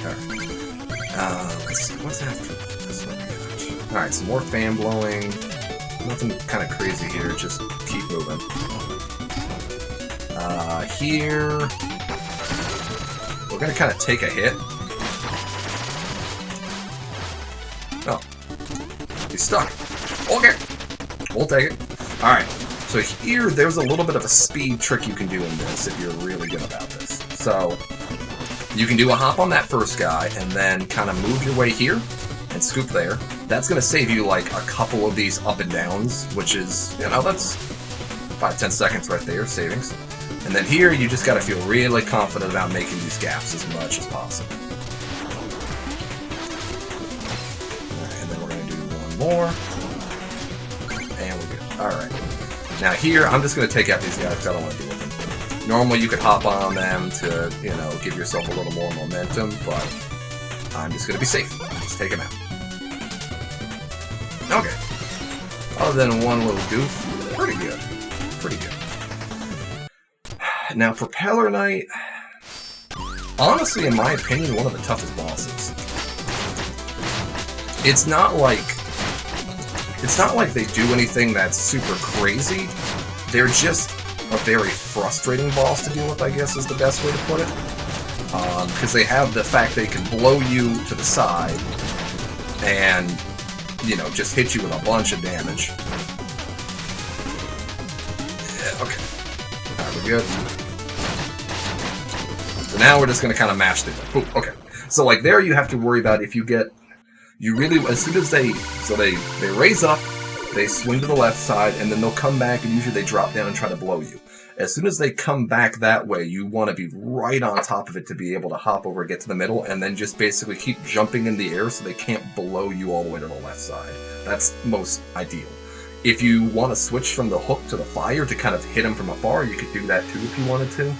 Speaker 1: Alright. Let's see, what's after this one? Alright, some more fan blowing. Nothing kind of crazy here, just keep moving. Here... we're gonna kind of take a hit. Oh. He's stuck. Okay. We'll take it. Alright, so here, there's a little bit of a speed trick you can do in this if you're really good about this. So, you can do a hop on that first guy, and then kind of move your way here, and scoop there. That's going to save you, like, a couple of these up and downs, which is, that's 5-10 seconds right there, savings. And then here, you just got to feel really confident about making these gaps as much as possible. Alright, and then we're going to do one more. And we're good. Alright. Now here, I'm just going to take out these guys because I don't want to deal with them. Normally you could hop on them to, give yourself a little more momentum, but I'm just going to be safe. Just take them out. Okay. Other than one little goof, pretty good. Pretty good. Now, Propeller Knight, honestly, in my opinion, one of the toughest bosses. It's not like they do anything that's super crazy. They're just a very frustrating boss to deal with, I guess is the best way to put it. Because they have the fact they can blow you to the side and, just hit you with a bunch of damage. Yeah, okay. Alright, we're good. So now we're just going to kind of mash things. Ooh, okay. So, like, there you have to worry about if you get... as soon as they raise up, they swing to the left side, and then they'll come back, and usually they drop down and try to blow you. As soon as they come back that way, you want to be right on top of it to be able to hop over, get to the middle, and then just basically keep jumping in the air so they can't blow you all the way to the left side. That's most ideal. If you want to switch from the hook to the fire to kind of hit them from afar, you could do that too if you wanted to.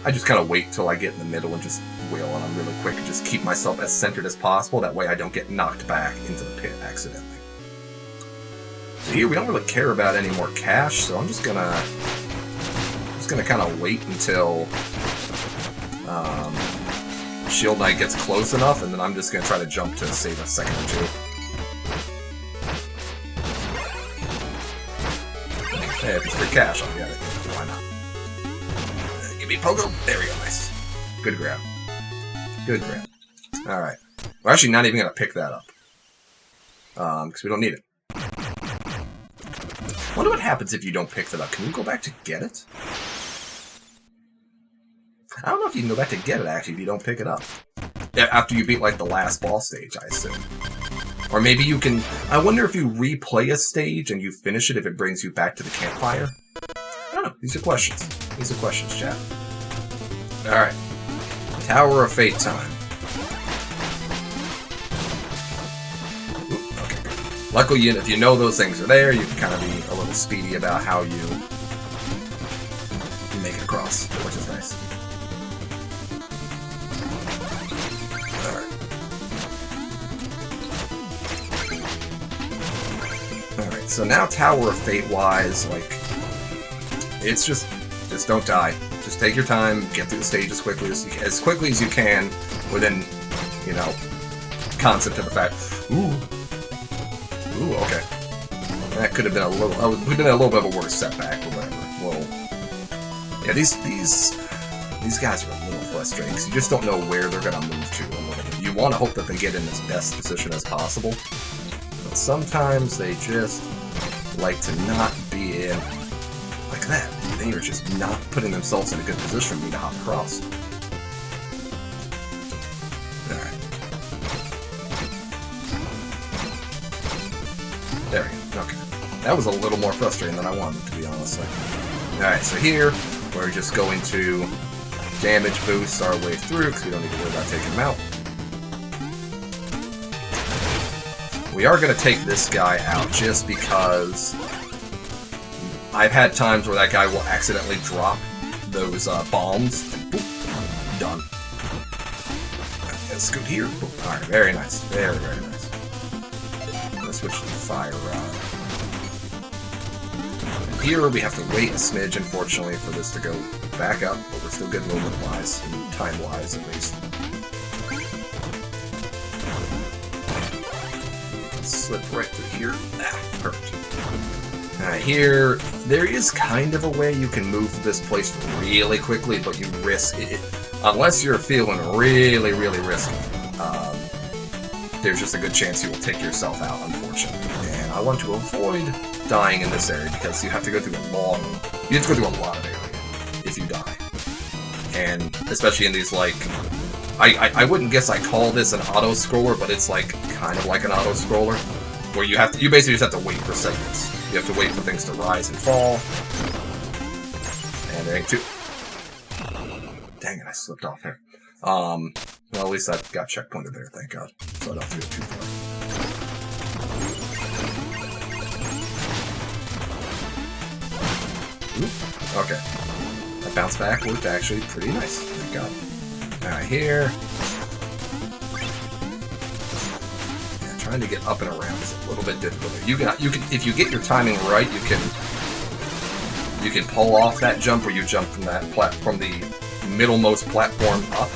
Speaker 1: I just kind of wait till I get in the middle and just wail on them really quick and just keep myself as centered as possible. That way I don't get knocked back into the pit accidentally. So here we don't really care about any more cash, so I'm just gonna kind of wait until Shield Knight gets close enough, and then I'm just gonna try to jump to save a second or two. Hey, if it's free cash, I'll get it. Why not? Give me Pogo. There we go. Nice. Good grab. Good grab. Alright. We're actually not even going to pick that up. Because we don't need it. I wonder what happens if you don't pick that up. Can you go back to get it? I don't know if you can go back to get it, actually, if you don't pick it up. Yeah, after you beat, like, the last boss stage, I assume. Or maybe you can... I wonder if you replay a stage and you finish it, if it brings you back to the campfire. I don't know. These are questions. These are questions, chat. Alright. Tower of Fate time. Ooh, okay, good. Luckily, if you know those things are there, you can kind of be a little speedy about how you make it across, which is nice. Alright, so now Tower of Fate-wise, like, it's just don't die. Just take your time, get through the stage as quickly as you can, within, you know, concept of the fact. Ooh, okay. That could have been a little bit of a worse setback, or whatever. Well, yeah, these guys are a little frustrating, because you just don't know where they're going to move to a little bit. You want to hope that they get in as best position as possible, but sometimes they just like to not be in like that. They are just not putting themselves in a good position for me to hop across. Alright. There we go. Okay. That was a little more frustrating than I wanted, to be honest. Alright, so here, we're just going to damage boost our way through, because we don't need to worry about taking them out. We are going to take this guy out, just because I've had times where that guy will accidentally drop those bombs, and boop, done. Let's scoot here. Alright, very nice. Very, very nice. Let's switch to the fire rod. Here we have to wait a smidge, unfortunately, for this to go back up, but we're still good movement-wise, and time-wise at least. Let's slip right through here. Ah, perfect. Here, there is kind of a way you can move this place really quickly, but you risk it. Unless you're feeling really, really risky, there's just a good chance you will take yourself out, unfortunately. And I want to avoid dying in this area, because you have to go through you have to go through a lot of area if you die. And especially in these, like, I wouldn't guess I call this an auto-scroller, but it's like, kind of like an auto-scroller, where you basically just have to wait for segments. You have to wait for things to rise and fall. And there ain't too... Dang it, I slipped off there. Well, at least I got checkpointed there, thank God. So I don't have to go too far. Oop, okay. That bounce back worked actually pretty nice, thank God. Alright, here. Trying to get up and around is a little bit difficult. You can if you get your timing right, you can pull off that jump where you jump from the middlemost platform up.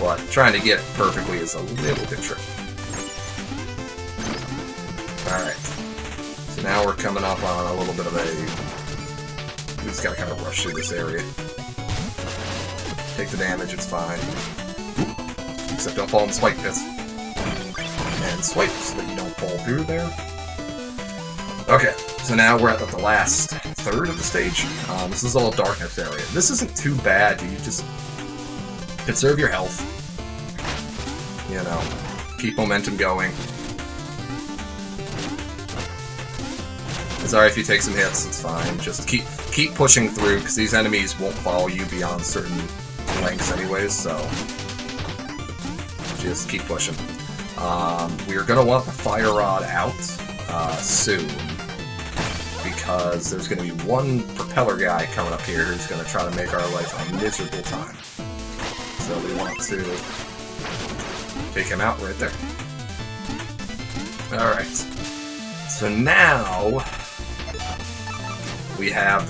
Speaker 1: But trying to get it perfectly is a little bit tricky. Alright. So now we're coming up on a little bit of a... We just gotta kind of rush through this area. Take the damage, it's fine. Except don't fall in the spike pits. And swipe so that you don't fall through there. Okay, so now we're at the last third of the stage. This is all darkness area. This isn't too bad. You just conserve your health. You know, keep momentum going. It's alright if you take some hits. It's fine. Just keep pushing through, because these enemies won't follow you beyond certain lengths, anyways. So just keep pushing. We are going to want the fire rod out soon, because there's going to be one propeller guy coming up here who's going to try to make our life a miserable time. So we want to take him out right there. Alright. So now we have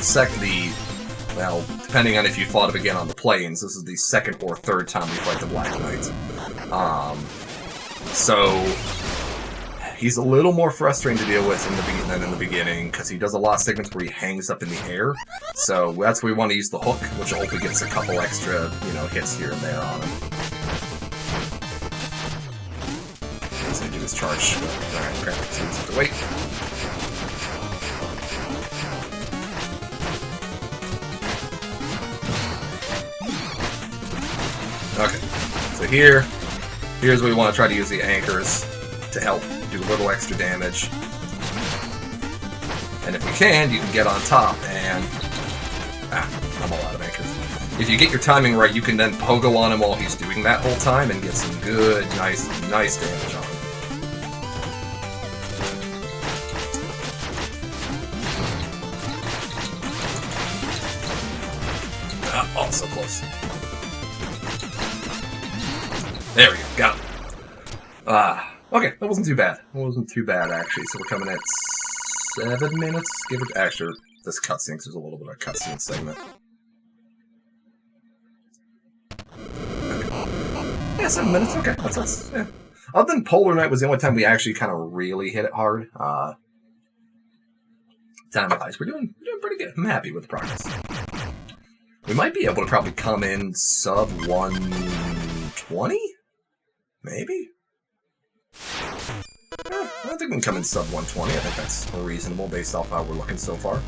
Speaker 1: well, depending on if you fought him again on the plains, this is the second or third time we fight the Black Knight. So he's a little more frustrating to deal with than in the beginning, because he does a lot of segments where he hangs up in the air. So that's where we want to use the hook, which hopefully gets a couple extra, hits here and there on him. He's going to do his charge. Alright, crap, so he's have to wait. Okay, so here's where we want to try to use the anchors to help do a little extra damage. And if you can get on top and... I'm all out of anchors. If you get your timing right, you can then pogo on him while he's doing that whole time and get some good, nice damage on him. Oh, so close. There we go, got him. Okay, that wasn't too bad. That wasn't too bad, actually. So we're coming at 7 minutes, give it... Actually, this cutscene, because there's a little bit of a cutscene segment. Okay. Yeah, 7 minutes, okay. That's yeah. Other than Polar Night was the only time we actually kind of really hit it hard. Time-wise, we're doing pretty good. I'm happy with the progress. We might be able to probably come in sub 120? Maybe? I don't think we can come in sub 120. I think that's reasonable based off how we're looking so far.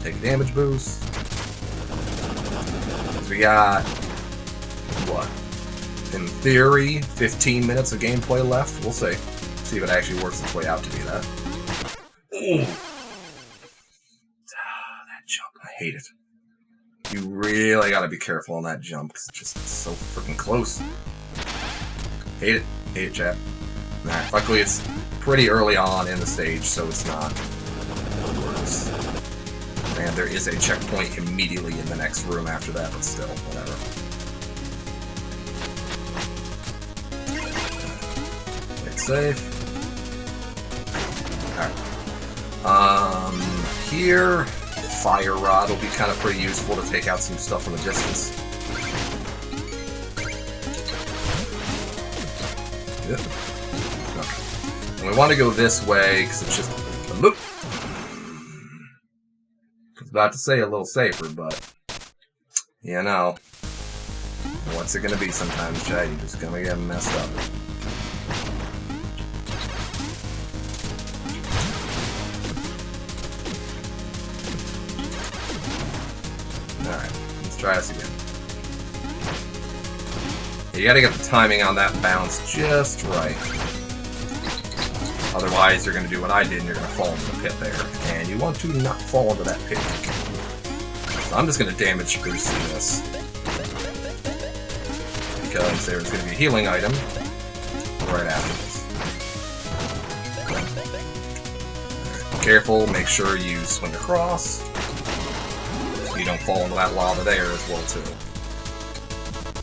Speaker 1: Take a damage boost. So we got, what? In theory, 15 minutes of gameplay left. We'll see. See if it actually works its way out to be that. Ooh! That jump. I hate it. You really gotta be careful on that jump, because it's just so freaking close. Hate it. Hate it, chat. Nah, luckily it's pretty early on in the stage, so it's not worse. And there is a checkpoint immediately in the next room after that, but still, whatever. Play it safe. Alright. Here, Fire Rod will be kind of pretty useful to take out some stuff from a distance. Yep. Okay. And we want to go this way, because it's just a loop. I was about to say a little safer, but, you know, what's it going to be sometimes, Jay? You're just going to get messed up. Alright, let's try this again. You gotta get the timing on that bounce just right. Otherwise, you're gonna do what I did and you're gonna fall into the pit there. And you want to not fall into that pit. So I'm just gonna damage boost this. Because there's gonna be a healing item right after this. Be careful, make sure you swing across. So you don't fall into that lava there as well, too.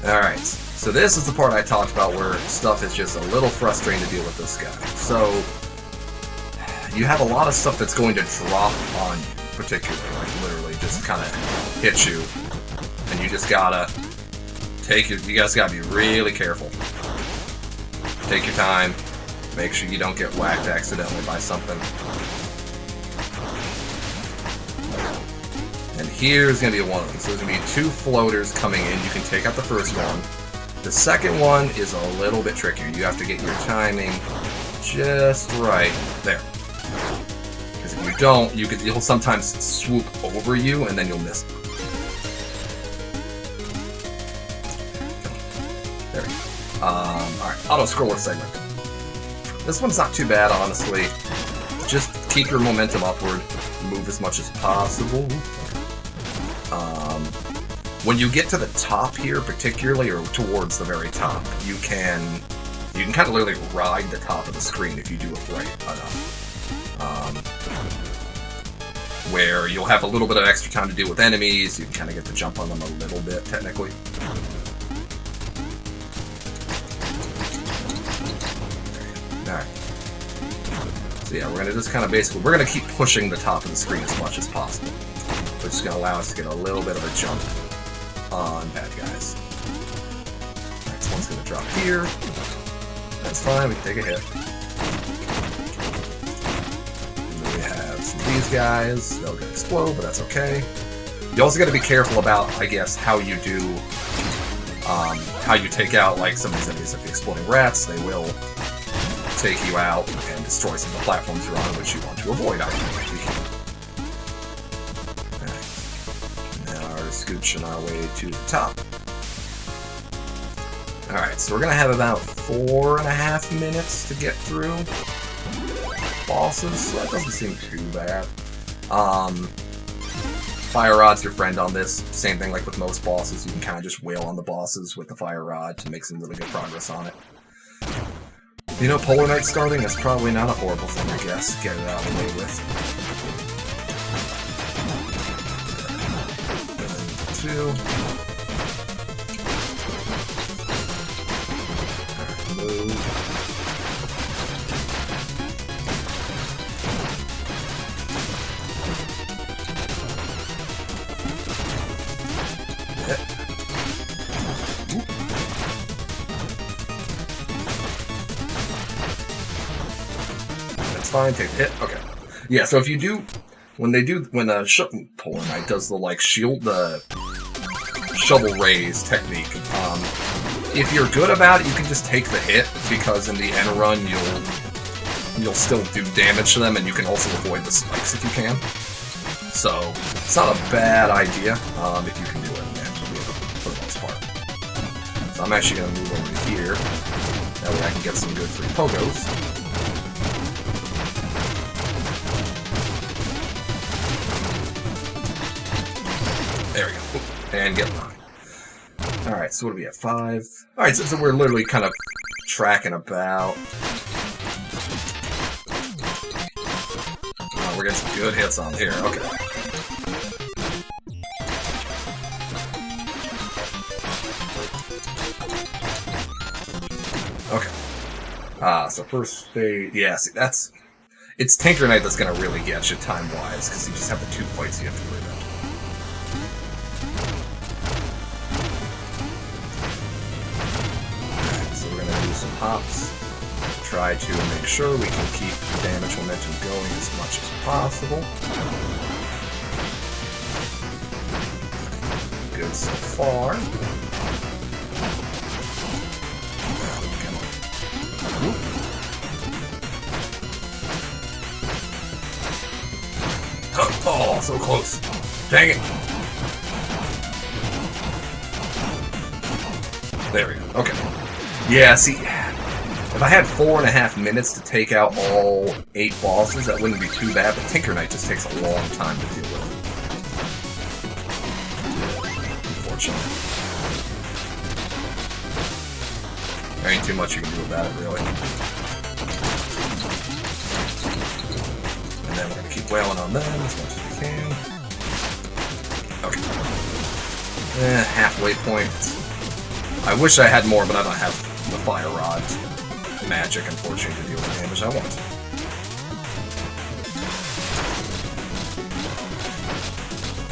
Speaker 1: Alright. So this is the part I talked about where stuff is just a little frustrating to deal with this guy. So, you have a lot of stuff that's going to drop on you, particularly, like literally just kind of hit you. And you just gotta you guys gotta be really careful. Take your time, make sure you don't get whacked accidentally by something. And here's gonna be one of them. So there's gonna be 2 floaters coming in. You can take out the first one. The second one is a little bit trickier. You have to get your timing just right there. Because if you don't, you'll sometimes swoop over you and then you'll miss. There we go. Alright, auto-scroller segment. This one's not too bad, honestly. Just keep your momentum upward. Move as much as possible. When you get to the top here, particularly, or towards the very top, you can kind of literally ride the top of the screen if you do it right enough. Where you'll have a little bit of extra time to deal with enemies, you can kind of get to jump on them a little bit, technically. Alright. So yeah, we're going to just kind of we're going to keep pushing the top of the screen as much as possible. Which is going to allow us to get a little bit of a jump on bad guys. Alright, so one's going to drop here. That's fine, we can take a hit. And then we have some of these guys. They'll get explode, but that's okay. You also got to be careful about, I guess, how you do, how you take out, like, some of these enemies. Like the exploding rats, they will take you out and destroy some of the platforms you're on, which you want to avoid, obviously. Scooching our way to the top. Alright, so we're gonna have about 4.5 minutes to get through bosses, so that doesn't seem too bad. Fire Rod's your friend on this. Same thing like with most bosses, you can kind of just wail on the bosses with the Fire Rod to make some really good progress on it. You know, Polar Knight starting is probably not a horrible thing, I guess. Get it out of the way with. 2. Move. That's fine, take the hit. Okay. Yeah, so if you do, when Polar Knight does the like the shovel raise technique, if you're good about it, you can just take the hit, because in the end run you'll still do damage to them, and you can also avoid the spikes if you can. So it's not a bad idea if you can do it, actually, for the most part. So I'm actually going to move over to here. That way I can get some good free pogos. There we go. And get mine. Alright, so what are we at? 5? Alright, so we're literally kind of tracking about. Oh, we're getting some good hits on here. Okay. Okay. So first stage. Yeah, see, it's Tinker Knight that's gonna really get you time-wise, because you just have the 2 fights you have to worry about. Some hops. Try to make sure we can keep the damage momentum going as much as possible. Good so far. Oh, so close. Dang it. There we go. Okay. Yeah, see, if I had 4.5 minutes to take out all 8 bosses, that wouldn't be too bad, but Tinker Knight just takes a long time to deal with. Unfortunately. There ain't too much you can do about it, really. And then we're going to keep wailing on them as much as we can. Okay. Halfway point. I wish I had more, but I don't have the Fire Rod magic, unfortunately, to deal with the damage I want.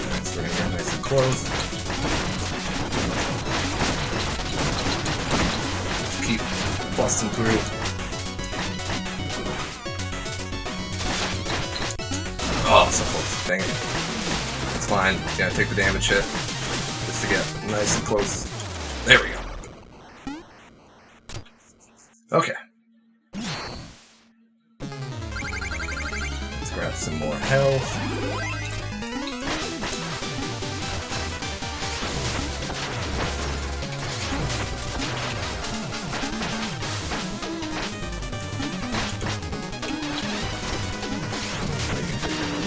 Speaker 1: Alright, so we're gonna get nice and close. Just keep busting through. Oh, so close. Dang it. It's fine. Gotta take the damage hit just to get nice and close. There we go. Okay. Let's grab some more health.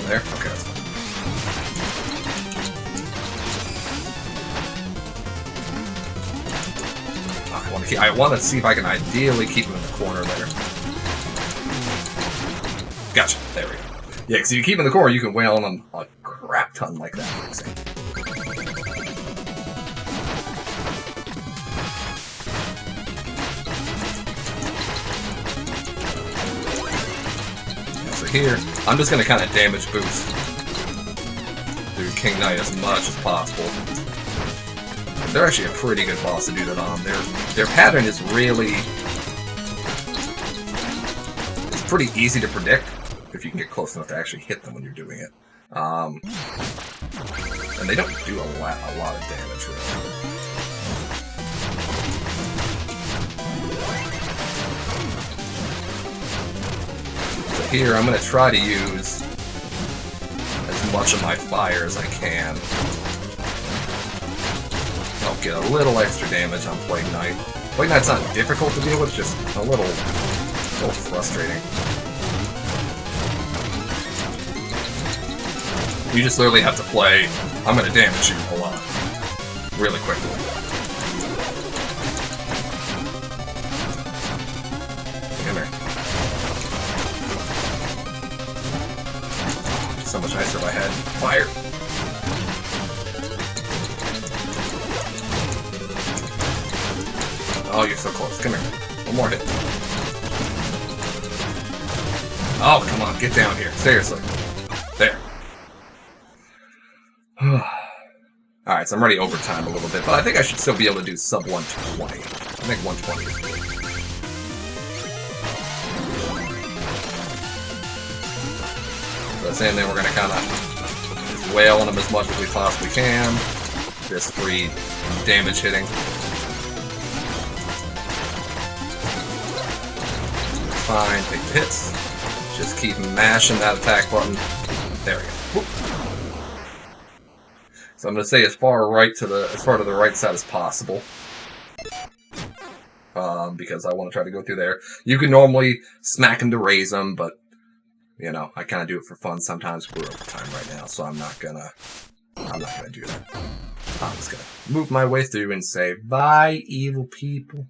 Speaker 1: There? Okay, that's fine. I want to see if I can ideally keep him in the corner there. Gotcha. There we go. Yeah, because if you keep him in the corner, you can wail on him a crap ton like that, for example. So here, I'm just going to kind of damage boost through King Knight as much as possible. They're actually a pretty good boss to do that on. Their pattern is really... It's pretty easy to predict if you can get close enough to actually hit them when you're doing it. And they don't do a lot of damage, really. So here, I'm going to try to use as much of my fire as I can. I'll get a little extra damage on Plague Knight. White Knight's not difficult to deal with, just a little frustrating. You just literally have to play, I'm gonna damage you a lot. Really quickly. Come here. So much nicer if I had fire. Oh, you're so close. Come here. One more hit. Oh, come on. Get down here. Seriously. There. Alright, so I'm already overtime a little bit, but I think I should still be able to do sub 120. I think 120 is good. So same thing, we're going to kind of just wail on them as much as we possibly can. Just free damage hitting. Fine, take the hits. Just keep mashing that attack button. There we go. Whoop. So I'm going to say as far to the right side as possible. Because I want to try to go through there. You can normally smack him to raise him, but you know, I kind of do it for fun sometimes. We're over time right now, so I'm not gonna do that. I'm just gonna move my way through and say bye, evil people.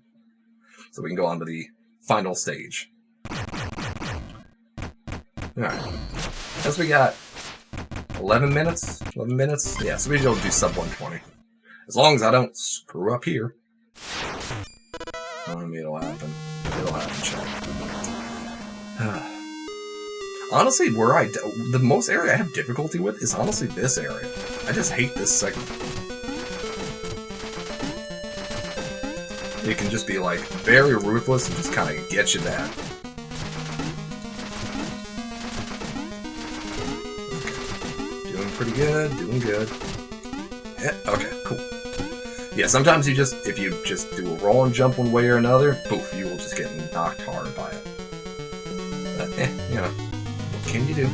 Speaker 1: So we can go on to the final stage. Alright. As we got 11 minutes? 11 minutes? Yeah, so we'll be able to do sub 120. As long as I don't screw up here. It'll happen. It'll happen, chat. Honestly, the most area I have difficulty with is honestly this area. I just hate this segment. It can just be like very ruthless and just kind of get you that. Okay. Doing pretty good, doing good. Yeah, okay, cool. Yeah, sometimes if you just do a roll and jump one way or another, poof, you will just get knocked hard by it. But, you know, what can you do?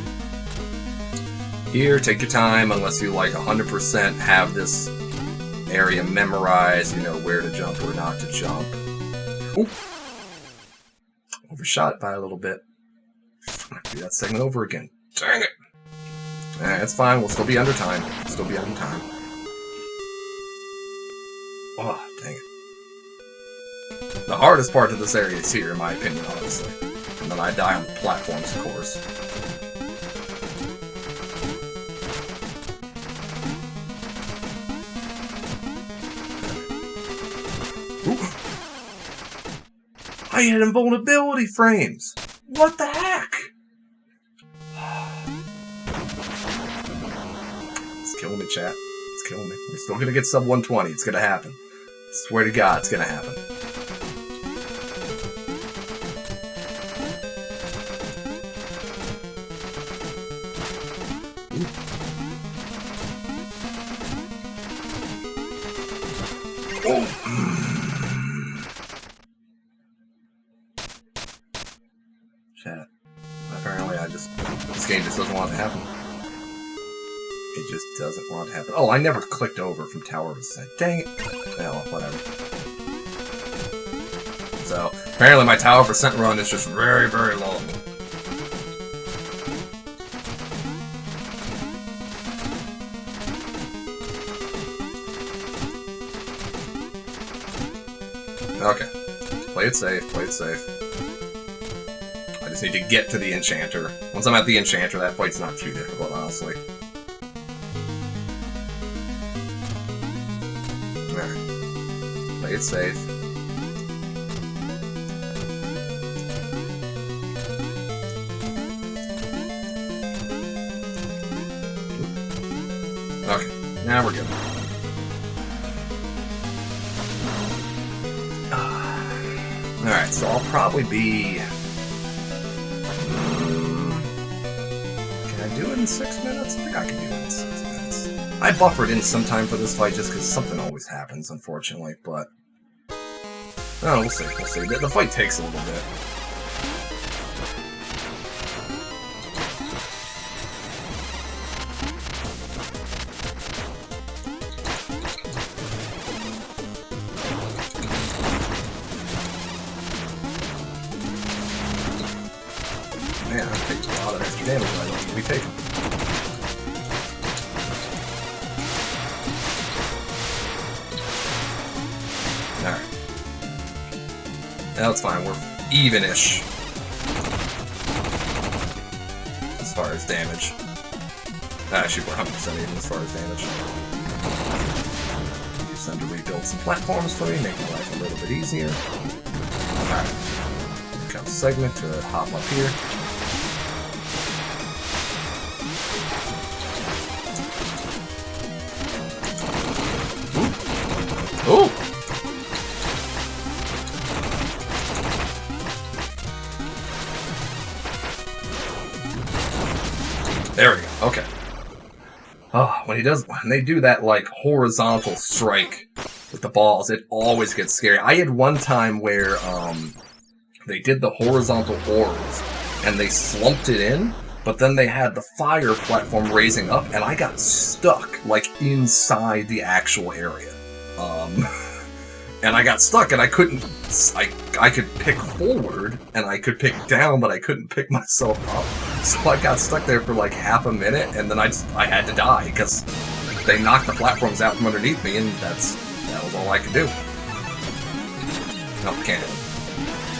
Speaker 1: Here, take your time, unless you, like, 100% have this area memorized, you know, where to jump or not to jump. Ooh! Overshot it by a little bit. Do that segment over again. Dang it! Alright, that's fine, we'll still be under time. Still be under time. Oh, dang it. The hardest part of this area is here, in my opinion, honestly. And then I die on the platforms, of course. Ooh. I had invulnerability frames! What the heck? It's killing me, chat. It's killing me. We're still gonna get sub 120. It's gonna happen. Swear to God, it's gonna happen. Oh. Chat. Apparently, this game just doesn't want it to happen. It just doesn't want to happen. Oh, I never clicked over from Tower of Ascent. Dang it. Well, whatever. So, apparently my Tower of Ascent run is just very, very long. Okay. Play it safe, play it safe. I just need to get to the Enchanter. Once I'm at the Enchanter, that fight's not too difficult, honestly. Play it safe. Okay, now we're good. Alright, so I'll probably be... Can I do it in 6 minutes? I think I can do it in 6 minutes. I buffered in some time for this fight just because something always happens, unfortunately, but... Oh, we'll see, we'll see. The fight takes a little bit. damage items. We take them. Alright. That's fine, we're even-ish as far as damage. Actually, we're 100% even as far as damage. Use them to rebuild some platforms for me, making life a little bit easier. Alright. Come segment to hop up here. Ooh! Ooh! There we go. Okay. Oh, when they do that, like, horizontal strike with the balls, it always gets scary. I had one time where, they did the horizontal orbs, and they slumped it in, but then they had the fire platform raising up, and I got stuck, like, inside the actual area. And I got stuck, and I couldn't, I could pick forward, and I could pick down, but I couldn't pick myself up. So I got stuck there for like half a minute, and then I had to die, because they knocked the platforms out from underneath me, and that was all I could do. Nope, can't hit him.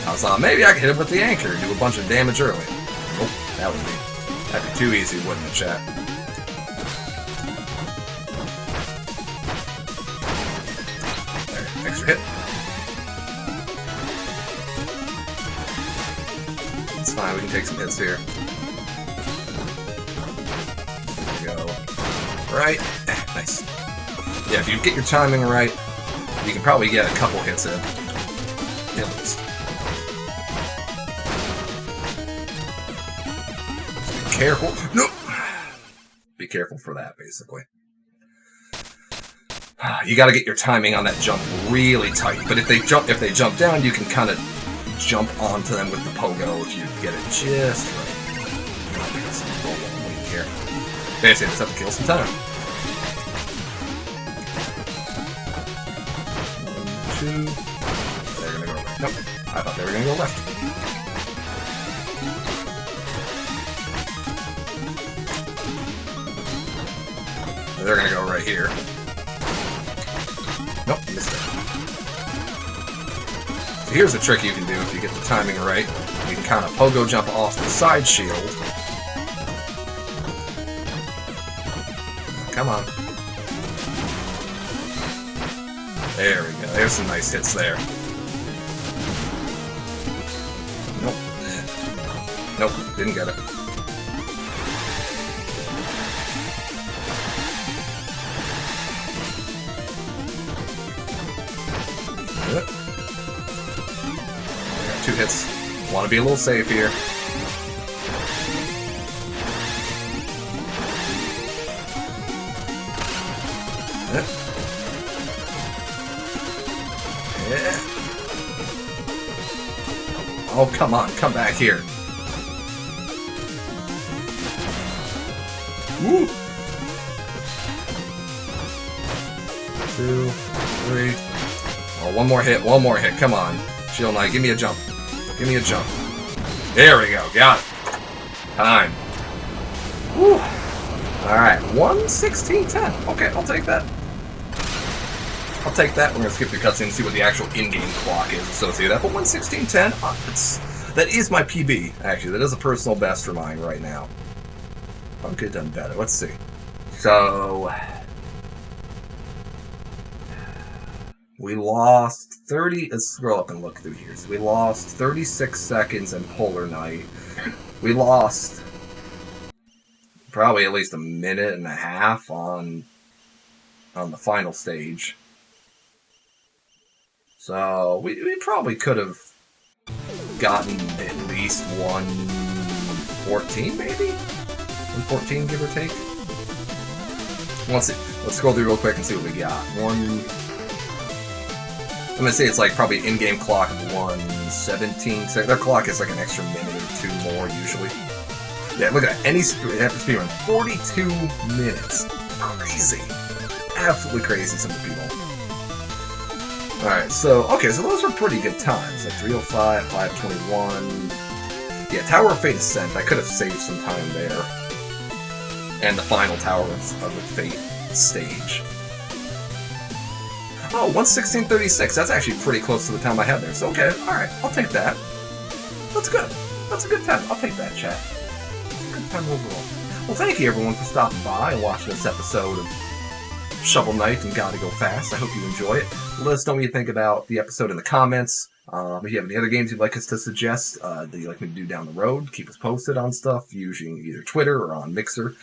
Speaker 1: I was like, maybe I could hit him with the anchor, do a bunch of damage early. Nope, that'd be too easy, wouldn't it, chat? There, extra hit. It's fine, we can take some hits here. There we go. Right. Nice. Yeah, if you get your timing right, you can probably get a couple hits in. At least. Be careful. Nope. Be careful for that, basically. You got to get your timing on that jump really tight. But if they jump down, you can kind of jump onto them with the pogo if you get it just right. Wait here. Basically, just have to kill some time. 1, 2. They're gonna go right. Nope. I thought they were gonna go left. They're gonna go right here. Nope, missed it. So here's a trick you can do if you get the timing right. You can kind of pogo jump off the side shield. Come on. There we go. There's some nice hits there. Nope. Nope, didn't get it. I got 2 hits. Want to be a little safe here. Yeah. Oh, come on. Come back here. Woo! 2, 3. Oh, one more hit. One more hit. Come on. Shield Knight, give me a jump. Give me a jump. There we go. Got it. Time. Woo! Alright. 1:16:10. Okay, I'll take that. I'll take that. We're going to skip the cutscene and see what the actual in-game clock is associated with that. But 1:16:10, that is my PB, actually. That is a personal best for mine right now. I could have done better. Let's see. So, we lost 30... Let's scroll up and look through here. So we lost 36 seconds in Polar Night. We lost probably at least a minute and a half on the final stage. So, we probably could have gotten at least 1:14, maybe? 1:14, give or take? Let's see. Let's scroll through real quick and see what we got. I'm going to say it's like probably in-game clock of 1:17. So their clock is like an extra minute or 2 more, usually. Yeah, look at that. Any speed run. 42 minutes. Crazy. Absolutely crazy, some of the people. Alright, so, okay, so those are pretty good times. Like 3:05, 5:21. Yeah, Tower of Fate Ascent. I could have saved some time there. And the final Tower of the Fate stage. Oh, 1:16:36. That's actually pretty close to the time I had there. So, okay, alright, I'll take that. That's good. That's a good time. I'll take that, chat. It's a good time overall. Well, thank you, everyone, for stopping by and watching this episode of Shovel Knight and Gotta Go Fast. I hope you enjoy it. Let us know what you think about the episode in the comments. If you have any other games you'd like us to suggest that you'd like me to do down the road, keep us posted on stuff using either Twitter or on Mixer.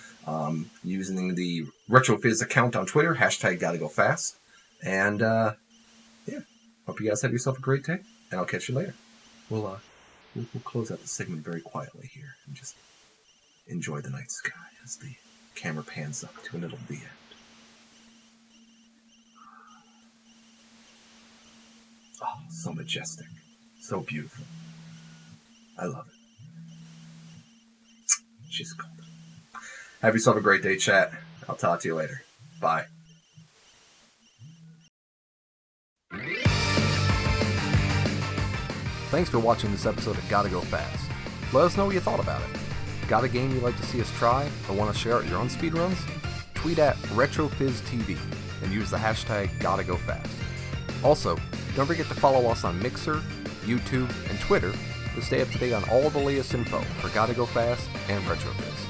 Speaker 1: Using the RetroFizz account on Twitter, hashtag Gotta Go Fast. And, yeah, hope you guys have yourself a great day, and I'll catch you later. We'll close out the segment very quietly here and just enjoy the night sky as the camera pans up to a little the end. Oh, so majestic. So beautiful. I love it. She's cold. Have yourself a great day, chat. I'll talk to you later. Bye.
Speaker 2: Thanks for watching this episode of Gotta Go Fast. Let us know what you thought about it. Got a game you'd like to see us try or want to share out your own speedruns? Tweet at RetroFizzTV and use the hashtag GottaGoFast. Also, don't forget to follow us on Mixer, YouTube, and Twitter to stay up to date on all the latest info for Gotta Go Fast and RetroFizz.